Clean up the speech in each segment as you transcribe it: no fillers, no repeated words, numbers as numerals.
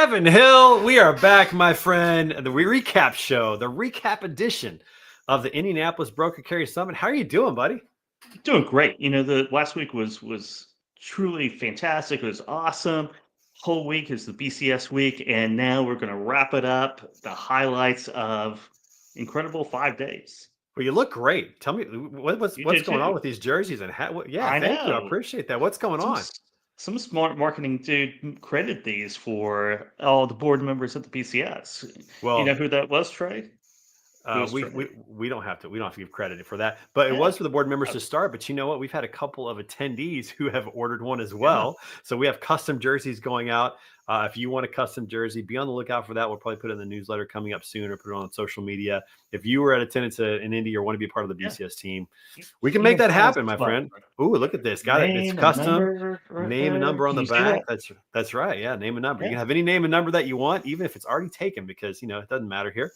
Kevin Hill, we are back, my friend. The recap show, the recap edition of the Indianapolis Broker Carrier Summit. How are you doing, buddy? Doing great. The last week was truly fantastic. It was awesome. Whole week is the BCS week, and now we're going to wrap it up. The highlights of incredible 5 days. Well, you look great. Tell me what's You what's did going on too. with these jerseys and yeah, I thank you. I know. appreciate that. What's going Some on? s- some smart marketing dude created these for all the board members at the BCS. You know Well, who that was, Trey? It was we, Trey. we we don't have to give credit for that, but it Yeah. was for the board members Oh, to start. But you know what? We've had a couple of attendees who have ordered one as yeah. well. So we have custom jerseys going out. If you want a custom jersey, be on the lookout for that. We'll probably put it in the newsletter coming up soon, or put it on social media. If you were at attendance in Indy or want to be a part of the Yeah. BCS team, You we can you make can that find happen, some my spot. friend. Ooh, look at this. Got it. It's Name and custom. number right Name and there. number on Can the you see that? back. That's right. Yeah, name and number. You Yeah. can have any name and number that you want, even if it's already taken, because it doesn't matter here.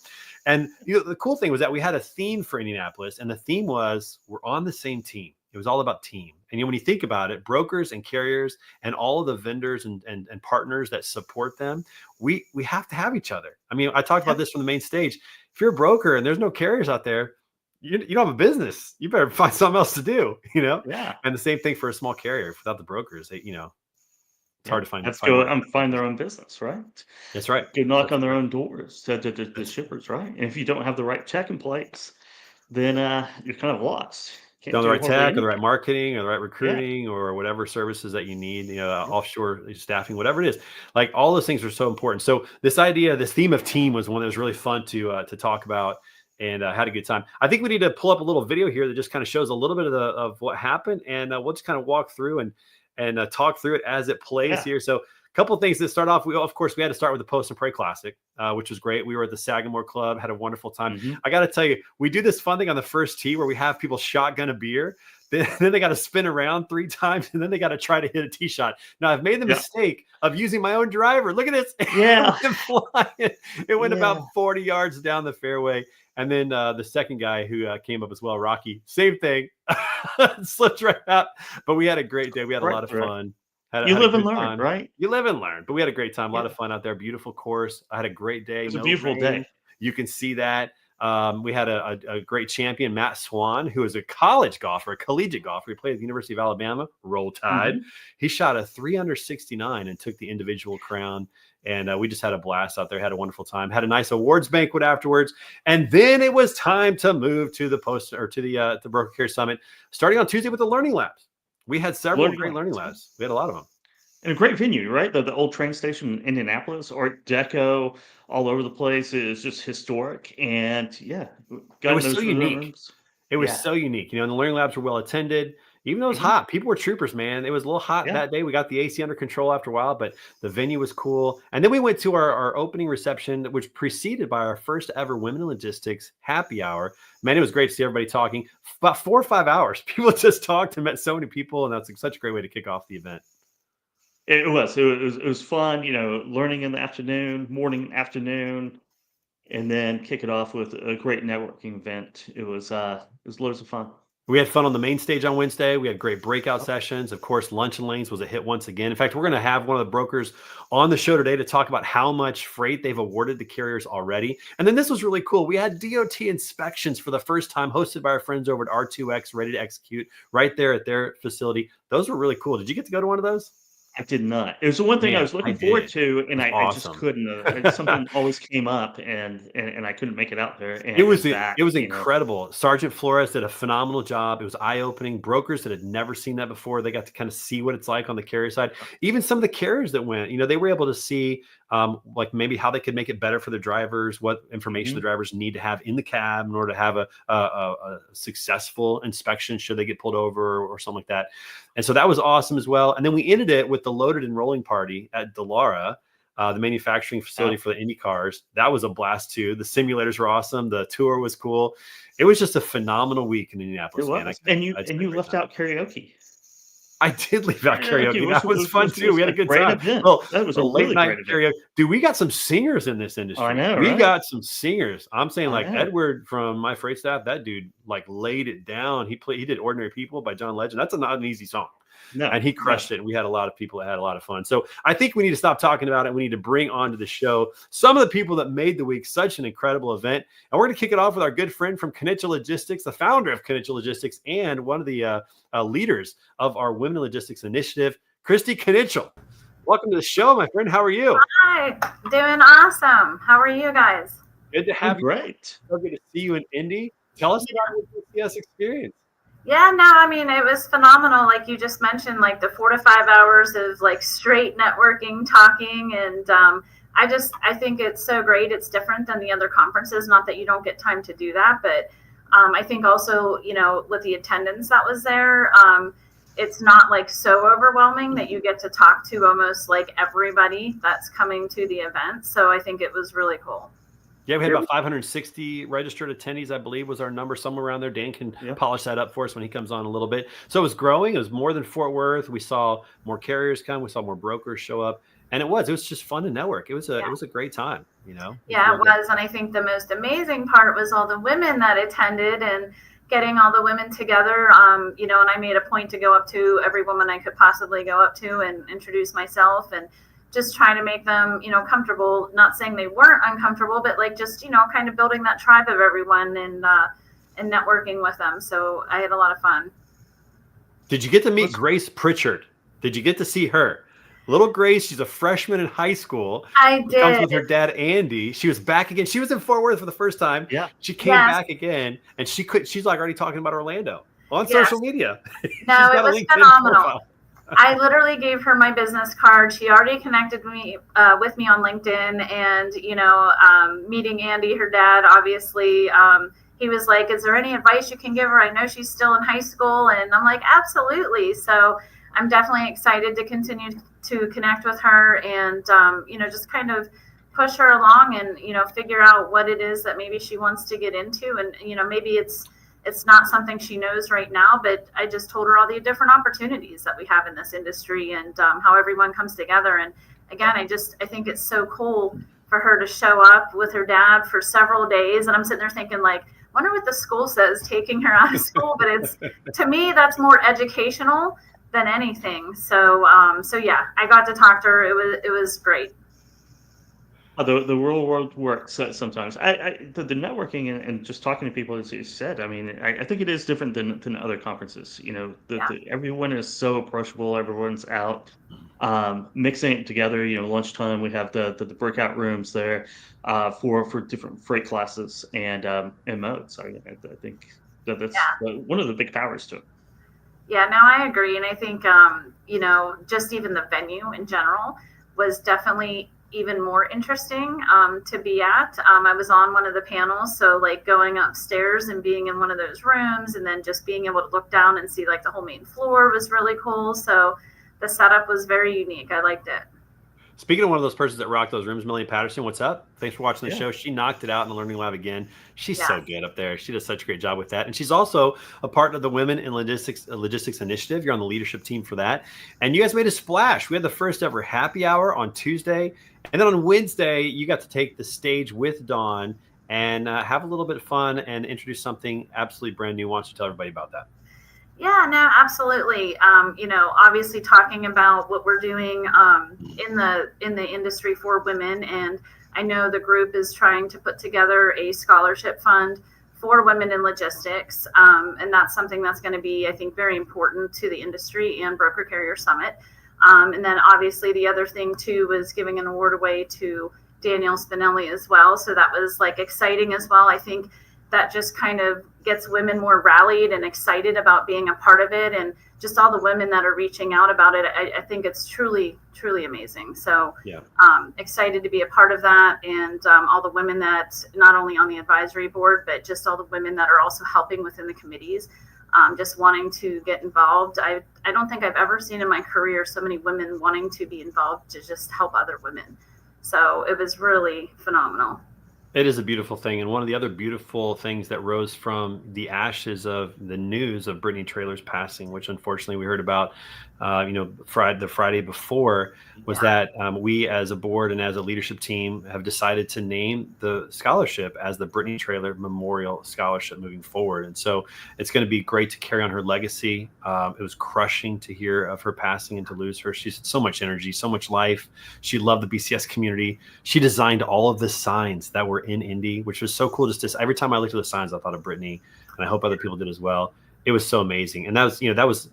And the cool thing was that we had a theme for Indianapolis, and the theme was we're on the same team. It was all about team. And when you think about it, brokers and carriers and all of the vendors and partners that support them, we have to have each other. I mean, I talked about this from the main stage. If you're a broker and there's no carriers out there, you don't have a business. You better find something else to do, Yeah. And the same thing for a small carrier. Without the brokers, it's Yeah. hard to find. Let's find go work. and find their own business, right? That's right. Go knock That's on their right. own doors to the That's shippers, right? And if you don't have the right check in place, then you're kind of lost. Can't on the do right hardly tech or the right anything. marketing or the right Yeah. recruiting or whatever services that you need, Yeah. offshore staffing, whatever it is. Like all those things are so important. So this theme of team was one that was really fun to talk about, and had a good time. I think we need to pull up a little video here that just kind of shows a little bit of what happened, and we'll just kind of walk through and talk through it as it plays Yeah. here. So a couple of things to start off. We had to start with the Post and Pray Classic, which was great. We were at the Sagamore Club, had a wonderful time. Hmm. I got to tell you, we do this fun thing on the first tee where we have people shotgun a beer. Then they got to spin around 3 times, and then they got to try to hit a tee shot. Now, I've made the Yeah. mistake of using my own driver. Look at this. Yeah. It went flying. It went Yeah. about 40 yards down the fairway. And then the second guy who came up as well, Rocky, same thing, slipped right out. But we had a great day. We had a Right. lot of Right. fun. You Had a live and good learn, time. right? You live and learn. But we had a great time. A lot Yeah. of fun out there. Beautiful course. I had a great day. It was a No beautiful rain. day. You can see that. We had a great champion, Matt Swan, who is a college golfer, a collegiate golfer. He played at the University of Alabama. Roll Tide. Hmm. He shot a 3 under 69 and took the individual crown. And we just had a blast out there. Had a wonderful time. Had a nice awards banquet afterwards. And then it was time to move to the Broker Care Summit, starting on Tuesday with the Learning Labs. We had several Learning great learning labs. labs. We had a lot of them. And a great venue, right? The old train station in Indianapolis, Art Deco, all over the place. Is just historic. And yeah, It got in was so those unique. rooms. It was Yeah. so unique. And the learning labs were well attended. Even though it was Hmm. hot, people were troopers, man. It was a little hot Yeah. that day. We got the AC under control after a while, but the venue was cool. And then we went to our opening reception, which preceded by our first ever Women in Logistics happy hour. Man, it was great to see everybody talking. About 4 or 5 hours. People just talked and met so many people, and that's such a great way to kick off the event. It was. It was fun, learning in the afternoon, morning, afternoon, and then kick it off with a great networking event. It was loads of fun. We had fun on the main stage on Wednesday. We had great breakout sessions. Of course, Lunch and Lanes was a hit once again. In fact, we're going to have one of the brokers on the show today to talk about how much freight they've awarded to carriers already. And then this was really cool. We had DOT inspections for the first time, hosted by our friends over at R2X, Ready to Execute, right there at their facility. Those were really cool. Did you get to go to one of those? I did not. It was the one thing I Man, was I looking forward did. to, and It was I just awesome. couldn't. Something always came up, and I couldn't make it out there. It And was back, it was incredible. Sergeant Flores did a phenomenal job. It was eye-opening. Brokers that had never seen that before, they got to kind of see what it's like on the carrier side. Even some of the carriers that went, they were able to see like maybe how they could make it better for the drivers, what information the Mhm. drivers need to have in the cab in order to have a successful inspection should they get pulled over or something like that. And so that was awesome as well. And then we ended it with the loaded and rolling party at Delara, the manufacturing facility for the Indy cars. That was a blast too. The simulators were awesome. The tour was cool. It was just a phenomenal week in It Indianapolis, man. was, and you I'd and spent a you great left time. out karaoke. I did leave out Karaoke karaoke. was That was was fun was too. was We had a a good great time. event. Well, That was the a late really night great event. karaoke. Dude, we got some singers in this industry. I know, We right? got some singers. I'm saying I like know. Edward from My Freight Staff, that dude like laid it down. He did Ordinary People by John Legend. That's not an easy song. No, and he crushed it. We had a lot of people that had a lot of fun. So I think we need to stop talking about it. We need to bring onto the show some of the people that made the week such an incredible event. And we're going to kick it off with our good friend from Knichel Logistics, the founder of Knichel Logistics and one of the leaders of our Women in Logistics initiative, Christy Knichel. Welcome to the show, my friend. How are you? Hi, doing awesome. How are you guys? Good to have you. Great. So good to see you in Indy. Tell us about your BCS experience. Yeah, no, I mean, it was phenomenal. Like you just mentioned, like the 4 to 5 hours of like straight networking, talking. And I think it's so great. It's different than the other conferences. Not that you don't get time to do that, but I think also, with the attendance that was there, it's not like so overwhelming that you get to talk to almost like everybody that's coming to the event. So I think it was really cool. Yeah, we had about 560 registered attendees, I believe, was our number, somewhere around there. Dan can polish that up for us when he comes on a little bit. So it was growing. It was more than Fort Worth. We saw more carriers come. We saw more brokers show up. And it was just fun to network. It was a great time, Yeah, it was. And I think the most amazing part was all the women that attended and getting all the women together, and I made a point to go up to every woman I could possibly go up to and introduce myself and just trying to make them, comfortable, not saying they weren't uncomfortable, but like just, kind of building that tribe of everyone and networking with them. So I had a lot of fun. Did you get to meet Grace Pritchard? Did you get to see her? Little Grace, she's a freshman in high school. I did. Comes with her dad, Andy. She was back again. She was in Fort Worth for the first time. Yeah. She came back again, and she's like already talking about Orlando on social media. No, it was phenomenal. I literally gave her my business card. She already connected with me on LinkedIn, and, meeting Andy, her dad, obviously, he was like, is there any advice you can give her? I know she's still in high school. And I'm like, absolutely. So I'm definitely excited to continue to connect with her and, just kind of push her along and, figure out what it is that maybe she wants to get into. And, maybe it's not something she knows right now, but I just told her all the different opportunities that we have in this industry and how everyone comes together. And again, I think it's so cool for her to show up with her dad for several days. And I'm sitting there thinking like, wonder what the school says taking her out of school, but to me, that's more educational than anything. So yeah, I got to talk to her. It was great. The real world works sometimes. The networking and just talking to people, as you said, I mean, I think it is different than other conferences. Everyone is so approachable. Everyone's out mixing it together. Lunchtime, we have the breakout rooms there for different freight classes and modes. I think that's one of the big powers to it. Yeah, no, I agree. And I think, just even the venue in general was definitely even more interesting to be at. I was on one of the panels, so like going upstairs and being in one of those rooms and then just being able to look down and see like the whole main floor was really cool. So the setup was very unique. I liked it. Speaking of one of those persons that rocked those rooms, Millie Patterson, what's up? Thanks for watching the show. She knocked it out in the Learning Lab again. She's so good up there. She does such a great job with that. And she's also a part of the Women in Logistics Initiative. You're on the leadership team for that. And you guys made a splash. We had the first ever happy hour on Tuesday. And then on Wednesday, you got to take the stage with Dawn and have a little bit of fun and introduce something absolutely brand new. Why don't you tell everybody about that? Yeah, no, absolutely. Obviously talking about what we're doing in the industry for women. And I know the group is trying to put together a scholarship fund for women in logistics. And that's something that's going to be, I think, very important to the industry and Broker Carrier Summit. And then obviously the other thing too was giving an award away to Danielle Spinelli as well. So that was like exciting as well. I think that just kind of gets women more rallied and excited about being a part of it. And just all the women that are reaching out about it, I think it's truly, truly amazing. So excited to be a part of that. And all the women that not only on the advisory board, but just all the women that are also helping within the committees, just wanting to get involved. I don't think I've ever seen in my career so many women wanting to be involved to just help other women. So it was really phenomenal. It is a beautiful thing. And one of the other beautiful things that rose from the ashes of the news of Brittany Traylor's passing, which unfortunately we heard about, the Friday before, was that we as a board and as a leadership team have decided to name the scholarship as the Brittany Traylor Memorial Scholarship moving forward. And so it's going to be great to carry on her legacy. It was crushing to hear of her passing and to lose her. She's had so much energy, so much life. She loved the BCS community. She designed all of the signs that were in Indy, which was so cool. Just every time I looked at the signs, I thought of Brittany, and I hope other people did as well. It was so amazing. And that was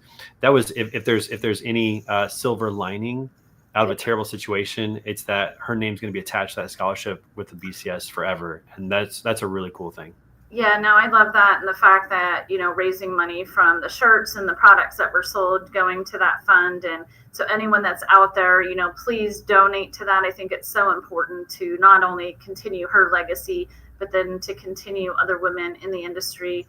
if there's any silver lining out of a terrible situation, it's that her name's going to be attached to that scholarship with the BCS forever. And that's a really cool thing. Yeah, no, I love that. And the fact that, raising money from the shirts and the products that were sold going to that fund. And so anyone that's out there, please donate to that. I think it's so important to not only continue her legacy, but then to continue other women in the industry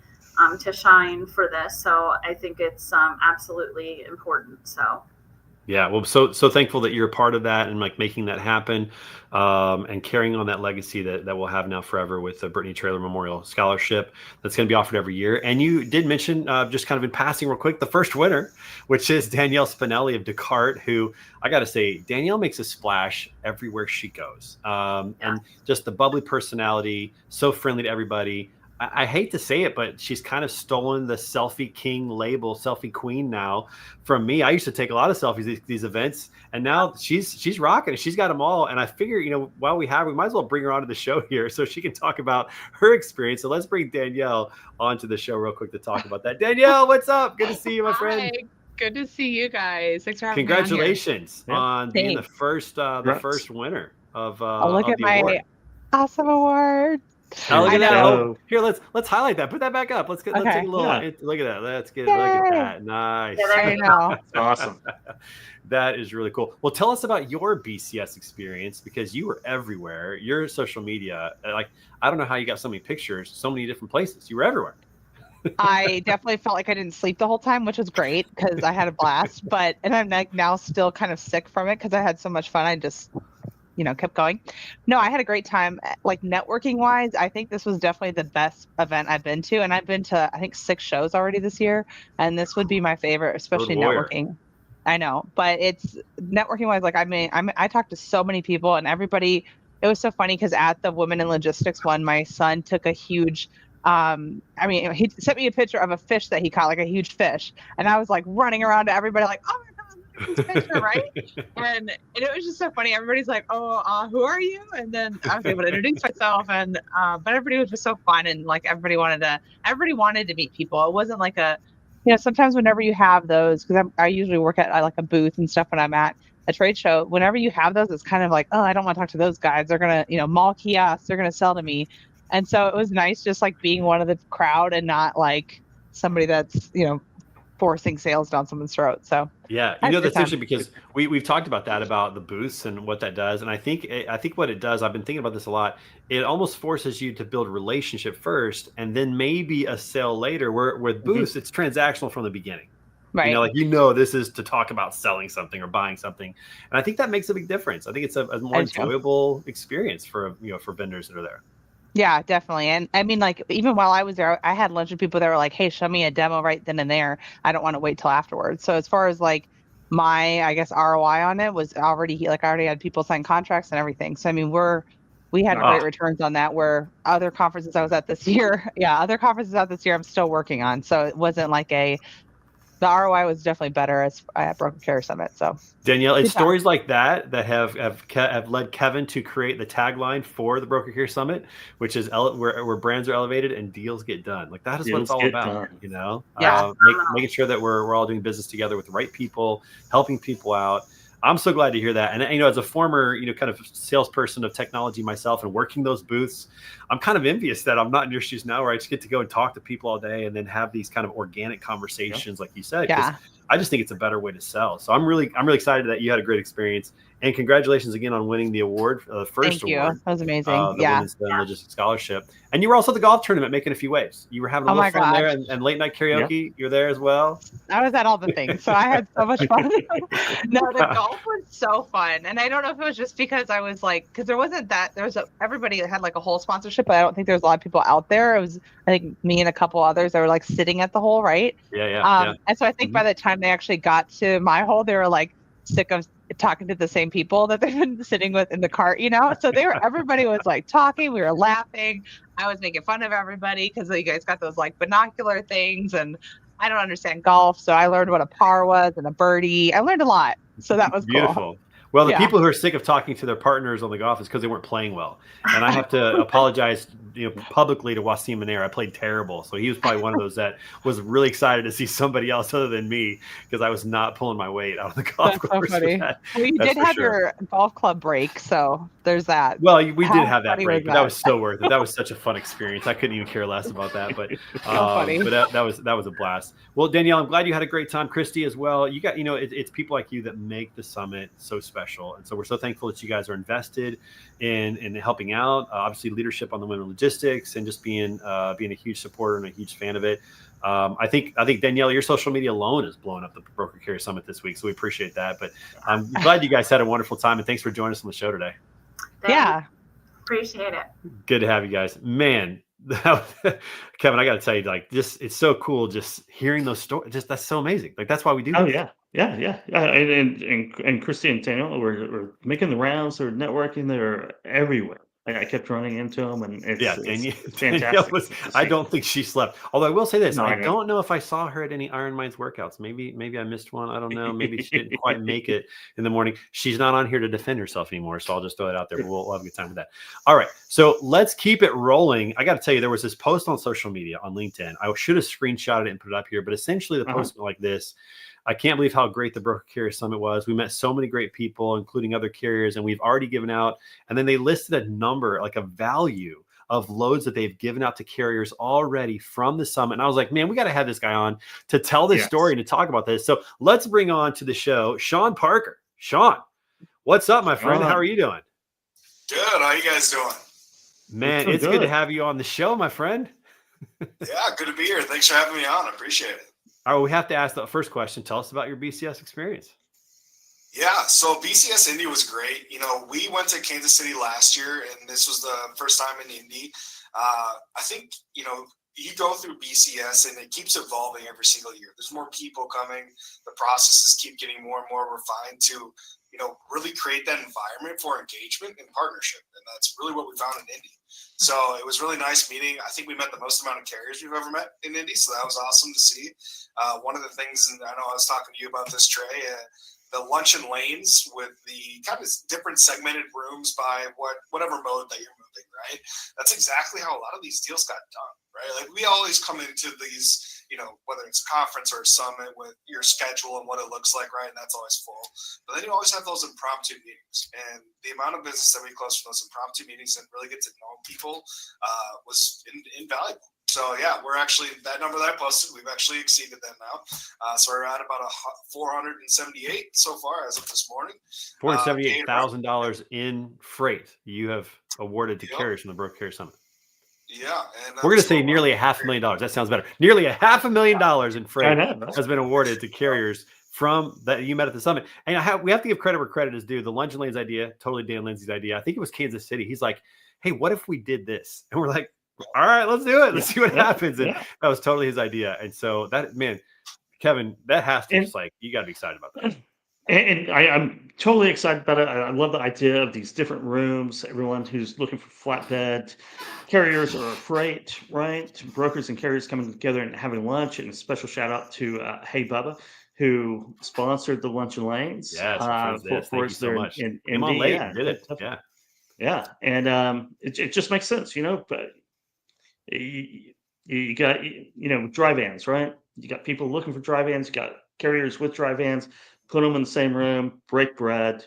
to shine for this. So I think it's absolutely important. So. Yeah, well, so thankful that you're a part of that and like making that happen, and carrying on that legacy that we'll have now forever with the Brittany Traylor Memorial Scholarship that's going to be offered every year. And you did mention, just kind of in passing real quick, the first winner, which is Danielle Spinelli of Descartes, who I got to say, Danielle makes a splash everywhere she goes. And just the bubbly personality, so friendly to everybody. I hate to say it, but she's kind of stolen the selfie king label, selfie queen now from me. I used to take a lot of selfies at these events, and now she's rocking it. She's got them all. And I figure, while we might as well bring her onto the show here so she can talk about her experience. So let's bring Danielle onto the show real quick to talk about that. Danielle, what's up? Good to see you, my friend. Hi. Good to see you guys. Thanks for having Congratulations me on on being the first winner of look at my award. Awesome award. Oh, look at that. Oh, here, let's highlight that. Put that back up. Let's take a little look at that. Let's get look at that. Nice. I know. Awesome. That is really cool. Well, tell us about your BCS experience, because you were everywhere. Your social media, I don't know how you got so many pictures, so many different places. You were everywhere. I definitely felt like I didn't sleep the whole time, which was great because I had a blast. And I'm now still kind of sick from it because I had so much fun. I just kept going. No, I had a great time. Like networking wise, I think this was definitely the best event I've been to. And I've been to, I think, 6 shows already this year. And this would be my favorite, especially networking. I know, but it's networking wise. Like, I talked to so many people and everybody. It was so funny because at the Women in Logistics one, my son took a huge, he sent me a picture of a fish that he caught, like a huge fish. And I was like running around to everybody like, oh my God, this picture, right? And it was just so funny. Everybody's like, who are you? And then I was able to introduce myself, and but everybody was just so fun, and like everybody wanted to meet people. It wasn't like sometimes whenever you have those, because I usually work at like a booth and stuff when I'm at a trade show. Whenever you have those, it's kind of like, I don't want to talk to those guys. They're gonna mall kiosks. They're gonna sell to me. And so it was nice just like being one of the crowd and not like somebody that's forcing sales down someone's throat. So yeah, that's interesting because we've talked about that, about the booths and what that does. And I think what it does, I've been thinking about this a lot. It almost forces you to build a relationship first and then maybe a sale later, where with booths, it's transactional from the beginning. Right. This is to talk about selling something or buying something. And I think that makes a big difference. I think it's a more enjoyable experience for vendors that are there. Yeah, definitely. And I mean, like, even while I was there, I had lunch with people that were like, hey, show me a demo right then and there. I don't want to wait till afterwards. So as far as like my, I guess, ROI on it was already, like, I already had people sign contracts and everything. So, I mean, we had great returns on that, where other conferences I was at this year, I'm still working on. So it wasn't like the ROI was definitely better at Broker Carrier Summit. So Danielle, it's stories like that have led Kevin to create the tagline for the Broker Carrier Summit, which is where brands are elevated and deals get done. Like, that is what it's all about, making sure that we're all doing business together with the right people, helping people out. I'm so glad to hear that. And, as a former, kind of salesperson of technology myself and working those booths, I'm kind of envious that I'm not in your shoes now, where I just get to go and talk to people all day and then have these kind of organic conversations, like you said. Yeah. I just think it's a better way to sell. So I'm really excited that you had a great experience. And congratulations again on winning the award, first Thank you. award. That was amazing. The Women's Logistics Scholarship. And you were also at the golf tournament making a few waves. You were having a little fun there, and late night karaoke. Yeah. You're there as well. I was at all the things, so I had so much fun. No, the golf was so fun, and I don't know if it was just because I was like, because there wasn't that. Everybody had like a hole sponsorship, but I don't think there was a lot of people out there. It was, I think, me and a couple others that were like sitting at the hole, right? Yeah. And so I think by the time they actually got to my hole, they were like sick of talking to the same people that they've been sitting with in the cart, so everybody was like talking, we were laughing, I was making fun of everybody because you guys got those like binocular things, and I don't understand golf, so I learned what a par was and a birdie. I learned a lot, so that was beautiful. Cool. Well, the people who are sick of talking to their partners on the golf is because they weren't playing well. And I have to apologize, publicly to Wasim Manair. I played terrible. So he was probably one of those that was really excited to see somebody else other than me, because I was not pulling my weight out of the golf course. So funny. Well, you did have your golf club break, so there's that. Well, we did have that break, but that was so worth it. That was such a fun experience. I couldn't even care less about that. But but that was a blast. Well, Danielle, I'm glad you had a great time. Christy as well. You got, it's people like you that make the summit so special. And so we're so thankful that you guys are invested in helping out. Obviously, leadership on the women logistics, and just being a huge supporter and a huge fan of it. I think Danielle, your social media alone is blowing up the Broker Carrier Summit this week, so we appreciate that. But I'm glad you guys had a wonderful time, and thanks for joining us on the show today. Appreciate it. Good to have you guys, man. Kevin, I got to tell you, like, it's so cool just hearing those stories. Just that's so amazing. Like, that's why we do. Oh yeah. And Christy and Daniel were making the rounds. They're networking. They're everywhere. I kept running into them, and it's fantastic. I don't think she slept. Although I will say this, I don't know if I saw her at any Iron Minds workouts. Maybe I missed one. I don't know. Maybe she didn't quite make it in the morning. She's not on here to defend herself anymore, so I'll just throw it out there. But we'll have a good time with that. All right, so let's keep it rolling. I got to tell you, there was this post on social media on LinkedIn. I should have screenshotted it and put it up here, but essentially the post went like this. I can't believe how great the Broker Carrier Summit was. We met so many great people, including other carriers, and we've already given out. And then they listed a number, like a value of loads that they've given out to carriers already from the summit. And I was like, man, we got to have this guy on to tell this story and to talk about this. So let's bring on to the show Sean Parker. Sean, what's up, my friend? How are you doing? Good. How you guys doing? Man, it's good to have you on the show, my friend. Yeah, good to be here. Thanks for having me on. I appreciate it. All right, we have to ask the first question. Tell us about your BCS experience. Yeah, so BCS Indy was great. We went to Kansas City last year, and this was the first time in Indy. I think, you go through BCS, and it keeps evolving every single year. There's more people coming. The processes keep getting more and more refined to, really create that environment for engagement and partnership. And that's really what we found in Indy. So it was really nice meeting. I think we met the most amount of carriers we've ever met in Indy. So that was awesome to see. One of the things, and I know I was talking to you about this, Trey, the lunch and lanes with the kind of different segmented rooms by whatever mode that you're moving, right? That's exactly how a lot of these deals got done, right? Like, we always come into these, whether it's a conference or a summit, with your schedule and what it looks like, right? And that's always full. But then you always have those impromptu meetings. And the amount of business that we closed from those impromptu meetings and really get to know people was invaluable. So yeah, we're actually, that number that I posted, we've actually exceeded that now. So we're at about 478 so far as of this morning. $478,000 in freight you have awarded to carriers from the Broker Carrier Summit. Yeah, and we're going to say nearly $500,000. That sounds better. Nearly $500,000 in freight has been awarded to carriers from that you met at the summit. And we have to give credit where credit is due. The lunch and lanes idea, totally Dan Lindsay's idea. I think it was Kansas City. He's like, "Hey, what if we did this?" And we're like, "All right, let's do it. Let's see what happens." And that was totally his idea. And so that, man, Kevin, that has to just like, you got to be excited about that. And I'm totally excited about it. I love the idea of these different rooms. Everyone who's looking for flatbed carriers or freight, right? Brokers and carriers coming together and having lunch. And a special shout out to Hey Bubba, who sponsored the lunch and lanes. Yes, for us so much. In Came on late and did it. Yeah. And it just makes sense, but you got, dry vans, right? You got people looking for dry vans. You got carriers with dry vans. Put them in the same room, break bread.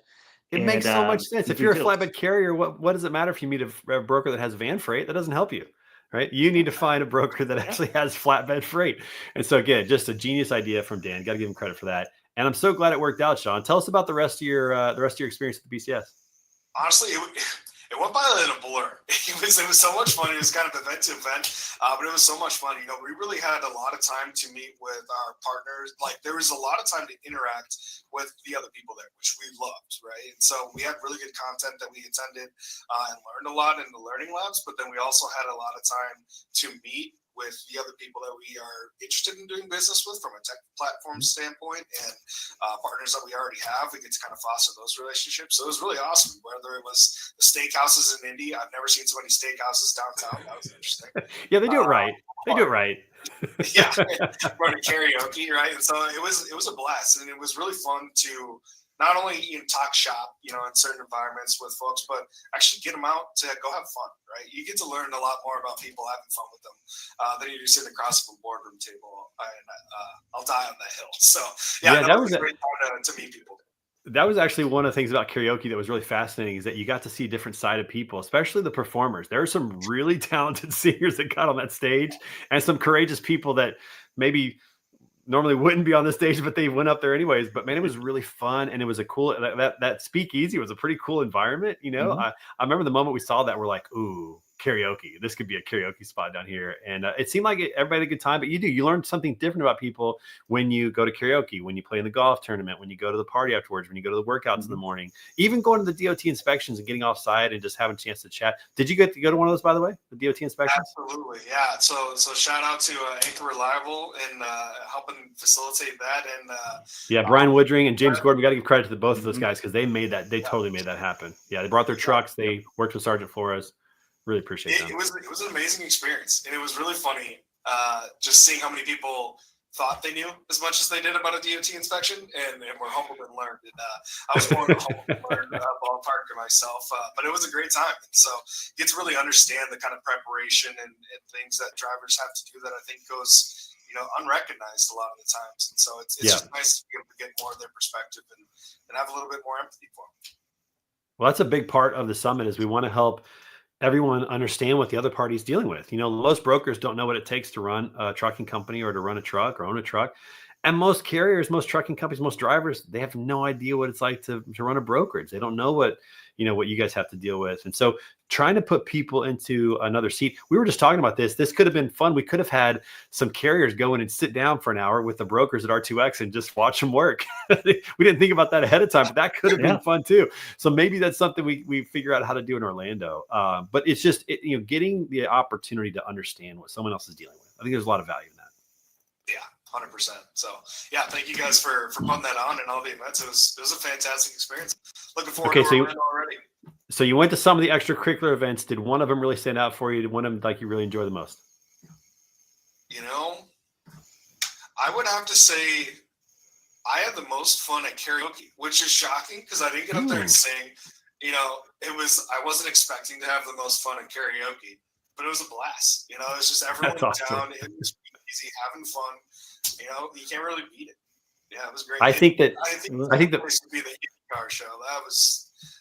It makes so much sense. If you're a flatbed carrier, what does it matter if you meet a broker that has van freight? That doesn't help you, right? You need to find a broker that actually has flatbed freight. And so again, just a genius idea from Dan. Got to give him credit for that. And I'm so glad it worked out, Sean. Tell us about the rest of your experience with the BCS. Honestly, it went by in a blur. It was so much fun. It was kind of event to event, but it was so much fun. We really had a lot of time to meet with our partners. Like, there was a lot of time to interact with the other people there, which we loved, right? And so we had really good content that we attended and learned a lot in the learning labs, but then we also had a lot of time to meet with the other people that we are interested in doing business with from a tech platform standpoint, and partners that we already have. We get to kind of foster those relationships. So it was really awesome, whether it was the steakhouses in Indy. I've never seen so many steakhouses downtown. That was interesting. Yeah, they do it right. They do it right. Yeah, running karaoke, right? And so it was a blast, and it was really fun to not only talk shop, in certain environments with folks, but actually get them out to go have fun, right? You get to learn a lot more about people having fun with them than you do sitting across from a boardroom table, and I'll die on that hill. So yeah, that was a great time to meet people. That was actually one of the things about karaoke that was really fascinating, is that you got to see a different side of people, especially the performers. There are some really talented singers that got on that stage, and some courageous people that maybe normally wouldn't be on the stage, but they went up there anyways. But man, it was really fun, and it was a cool that speakeasy was a pretty cool environment. Mm-hmm. I remember the moment we saw that, we're like, ooh, karaoke. This could be a karaoke spot down here. And it seemed like everybody had a good time, but you learn something different about people when you go to karaoke, when you play in the golf tournament, when you go to the party afterwards, when you go to the workouts in the morning, even going to the DOT inspections and getting off site and just having a chance to chat. Did you get to go to one of those, by the way, the DOT inspections? Absolutely. Yeah. So shout out to Anchor Reliable and helping facilitate that. And Brian Woodring and James Gordon, we got to give credit to both of those guys, because they totally made that happen. Yeah. They brought their trucks. They worked with Sergeant Flores. Really appreciate that. It was an amazing experience, and it was really funny just seeing how many people thought they knew as much as they did about a DOT inspection, and were humbled and learned. And I was more of a humbled and learned ballparker myself, but it was a great time. And so you get to really understand the kind of preparation and things that drivers have to do that I think goes unrecognized a lot of the times. And so it's just nice to be able to get more of their perspective and have a little bit more empathy for them. Well, that's a big part of the summit, is we want to help everyone understand what the other party is dealing with. Most brokers don't know what it takes to run a trucking company or to run a truck or own a truck. And most carriers, most trucking companies, most drivers, they have no idea what it's like to run a brokerage. They don't know what you guys have to deal with. And so trying to put people into another seat, we were just talking about this. This could have been fun. We could have had some carriers go in and sit down for an hour with the brokers at R2X and just watch them work. We didn't think about that ahead of time, but that could have been fun too. So maybe that's something we figure out how to do in Orlando. But it's just, getting the opportunity to understand what someone else is dealing with. I think there's a lot of value in that. Yeah. 100%. So thank you guys for putting that on and all the events. It was a fantastic experience. Looking forward to it already. So you went to some of the extracurricular events. Did one of them really stand out for you? Did one of them you really enjoy the most? I would have to say I had the most fun at karaoke, which is shocking because I didn't get up there and sing. I wasn't expecting to have the most fun at karaoke, but it was a blast. It was just everyone in town. It was easy, having fun. You can't really beat it. Yeah, it was great. I think that place to be the car show.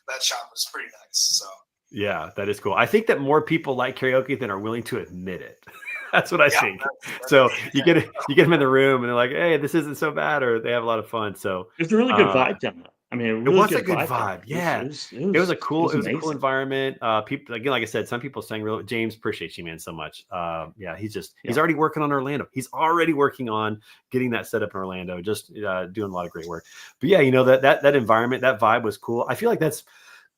That shop was pretty nice. So yeah, that is cool. I think that more people like karaoke than are willing to admit it. That's what I think. So you get them in the room and they're like, "Hey, this isn't so bad," or they have a lot of fun. So it's a really good vibe down there. I mean, it was a good vibe. Yeah, it was a cool environment. People, again, like I said, some people sang real. James, appreciate you, man, so much. He's already working on Orlando. He's already working on getting that set up in Orlando. Just doing a lot of great work. But yeah, that environment, that vibe was cool. I feel like that's,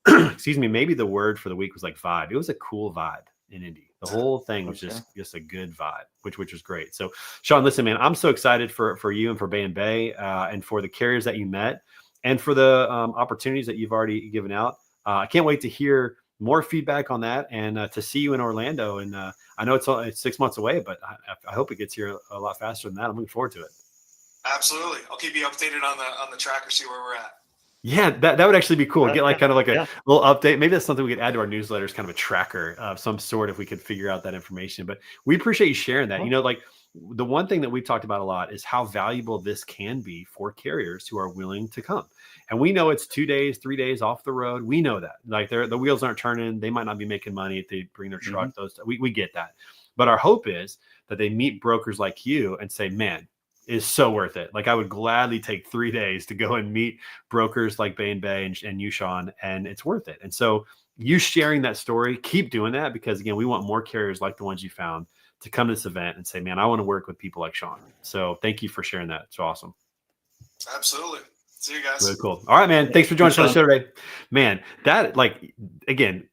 excuse me, maybe the word for the week was like vibe. It was a cool vibe in Indy. The whole thing was just a good vibe, which was great. So, Sean, listen, man, I'm so excited for you and for Bay and Bay, and for the carriers that you met. And for the opportunities that you've already given out. I can't wait to hear more feedback on that and to see you in Orlando. And I know it's 6 months away, but I hope it gets here a lot faster than that. I'm looking forward to it. Absolutely. I'll keep you updated on the tracker, see where we're at. Yeah, that would actually be cool. Get kind of a little update. Maybe that's something we could add to our newsletters, kind of a tracker of some sort if we could figure out that information. But we appreciate you sharing that. The one thing that we've talked about a lot is how valuable this can be for carriers who are willing to come. And we know it's 2 days, 3 days off the road. We know that the wheels aren't turning. They might not be making money if they bring their truck. We get that. But our hope is that they meet brokers like you and say, man, is so worth it. Like I would gladly take 3 days to go and meet brokers like Bay and you, Sean, and it's worth it. And so you sharing that story, keep doing that, because again, we want more carriers like the ones you found to come to this event and say, man, I want to work with people like Sean. So thank you for sharing that. It's awesome. Absolutely. See you guys. Really cool. All right, man. Thanks for joining us on the show today. Man, that again,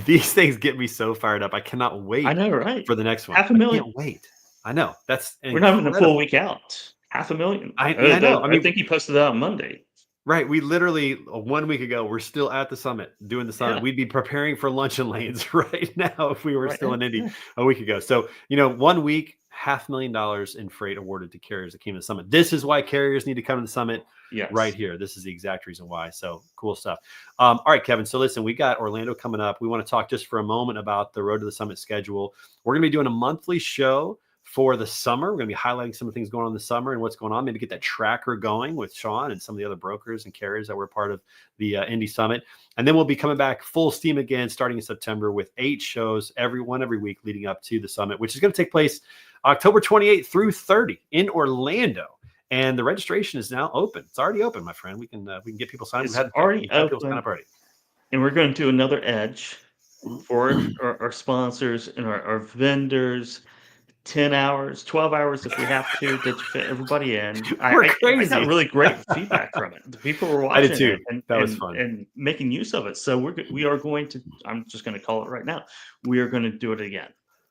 these things get me so fired up. I cannot wait. I know, right? For the next one. $500,000. I can't wait. I know. We're not even a full week out. $500,000. I know. I think he posted that on Monday. Right. We literally 1 week ago, we're still at the summit doing the summit. Yeah. We'd be preparing for luncheon lanes right now if we were still in Indy a week ago. So, 1 week, $500,000 in freight awarded to carriers that came to the summit. This is why carriers need to come to the summit right here. This is the exact reason why. So cool stuff. All right, Kevin. So listen, we got Orlando coming up. We want to talk just for a moment about the Road to the Summit schedule. We're going to be doing a monthly show for the summer. We're going to be highlighting some of the things going on in the summer and what's going on. Maybe get that tracker going with Sean and some of the other brokers and carriers that were part of the Indy Summit. And then we'll be coming back full steam again starting in September with 8 shows every week leading up to the summit, which is going to take place October 28th through 30 in Orlando. And the registration is now open. It's already open, my friend. We can get people signed. It's already open. And we're going to do another edge for our sponsors and our vendors. 10 hours, 12 hours if we have to fit everybody in. We're crazy. I got really great feedback from it. The people were watching it that was fun. And making use of it. So we are going to, I'm just going to call it right now. We are going to do it again.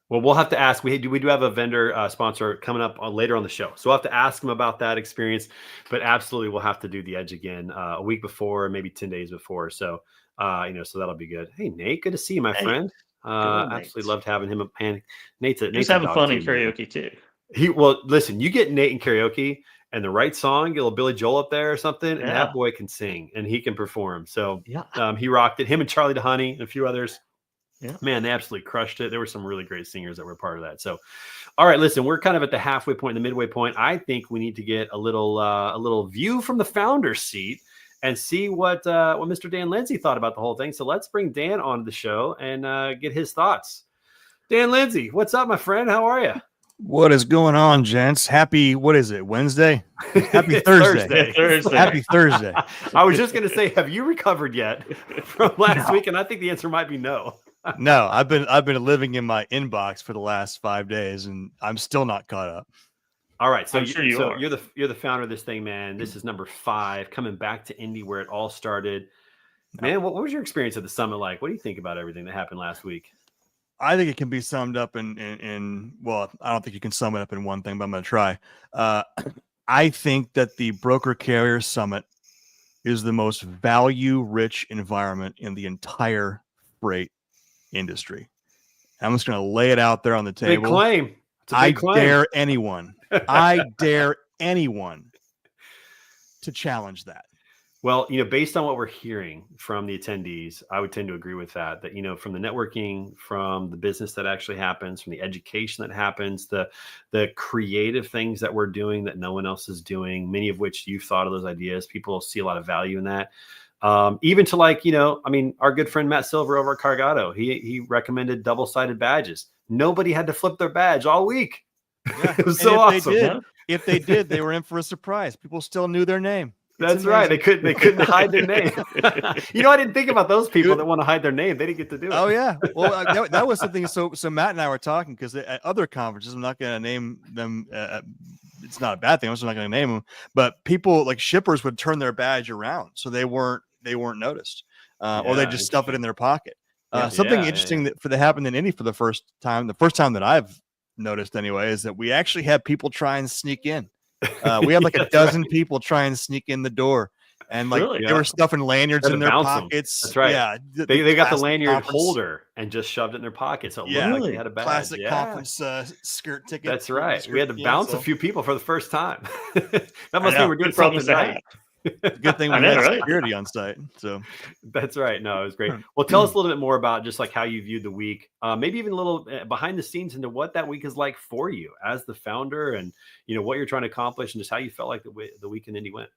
Well, we'll have to ask. We do have a vendor sponsor coming up later on the show, so we'll have to ask them about that experience. But absolutely, we'll have to do the edge again a week before, maybe 10 days before. So, so that'll be good. Hey, Nate, good to see you, my friend. Absolutely loved having him. Man, Nate's having fun in karaoke too. Listen, you get Nate in karaoke and the right song, get a little Billy Joel up there or something, and that boy can sing and he can perform. So he rocked it. Him and Charlie DeHoney and a few others. Yeah, man, they absolutely crushed it. There were some really great singers that were part of that. So, all right, listen, we're kind of at the halfway point, the midway point. I think we need to get a little view from the founder's seat and see what Mr. Dan Lindsay thought about the whole thing. So let's bring Dan on the show and get his thoughts. Dan Lindsay, what's up, my friend? How are you? What is going on, gents? Happy, what is it, Wednesday? Happy Thursday. Thursday. Happy Thursday. I was just going to say, have you recovered yet from last week? And I think the answer might be no. No, I've been living in my inbox for the last 5 days, and I'm still not caught up. All right, so you're the founder of this thing, man. This is number 5, coming back to Indy where it all started. Man, what was your experience at the summit like? What do you think about everything that happened last week? I think it can be summed up in well, I don't think you can sum it up in one thing, but I'm going to try. I think that the Broker Carrier Summit is the most value-rich environment in the entire freight industry. I'm just going to lay it out there on the table. Big claim. I dare anyone to challenge that. Well, based on what we're hearing from the attendees, I would tend to agree with that, from the networking, from the business that actually happens, from the education that happens, the creative things that we're doing that no one else is doing, many of which you've thought of those ideas. People see a lot of value in that. Even to our good friend Matt Silver over at Cargado, he recommended double-sided badges. Nobody had to flip their badge all week. Yeah. It was so awesome. If they did, they were in for a surprise. People still knew their name. That's right. They couldn't hide their name. I didn't think about those people that want to hide their name. They didn't get to do it. Oh yeah. Well, that was something. So Matt and I were talking because at other conferences, I'm not going to name them. It's not a bad thing. I'm just not going to name them. But people like shippers would turn their badge around so they weren't noticed, or they just stuff it in their pocket. Something interesting that happened in Indy for the first time that I've noticed anyway, is that we actually had people try and sneak in. We had like a dozen people try and sneak in the door, and they were stuffing lanyards in their pockets. That's right. Yeah, they got the lanyard holder and just shoved it in their pocket, so it looked like they had a badge. Classic conference skirt ticket. That's right. We had to bounce a few people for the first time. That must mean we're doing something right. Good thing we had security on site. So that's right. No, it was great. Well, tell us a little bit more about just like how you viewed the week, maybe even a little behind the scenes into what that week is like for you as the founder, and what you're trying to accomplish, and just how you felt like the week in Indy went.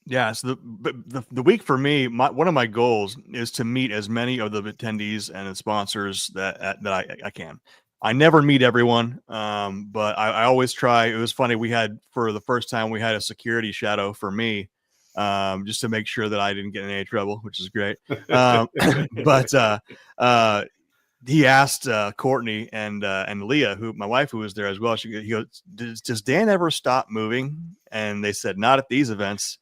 Yeah, so the week for me, one of my goals is to meet as many of the attendees and the sponsors that I can. I never meet everyone, but I always try. It was funny. For the first time, we had a security shadow for me, just to make sure that I didn't get in any trouble, which is great. But he asked Courtney and Leah, who my wife, who was there as well. He goes, "Does Dan ever stop moving?" And they said, "Not at these events."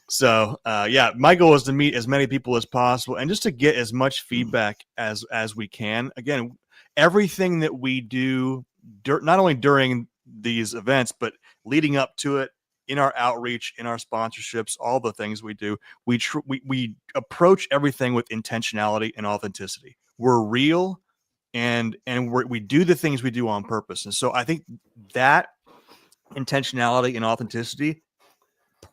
So yeah, my goal is to meet as many people as possible and just to get as much feedback as we can. Again, everything that we do, not only during these events, but leading up to it, in our outreach, in our sponsorships, all the things we do, we approach everything with intentionality and authenticity. We're real, and we do the things we do on purpose. And so I think that intentionality and authenticity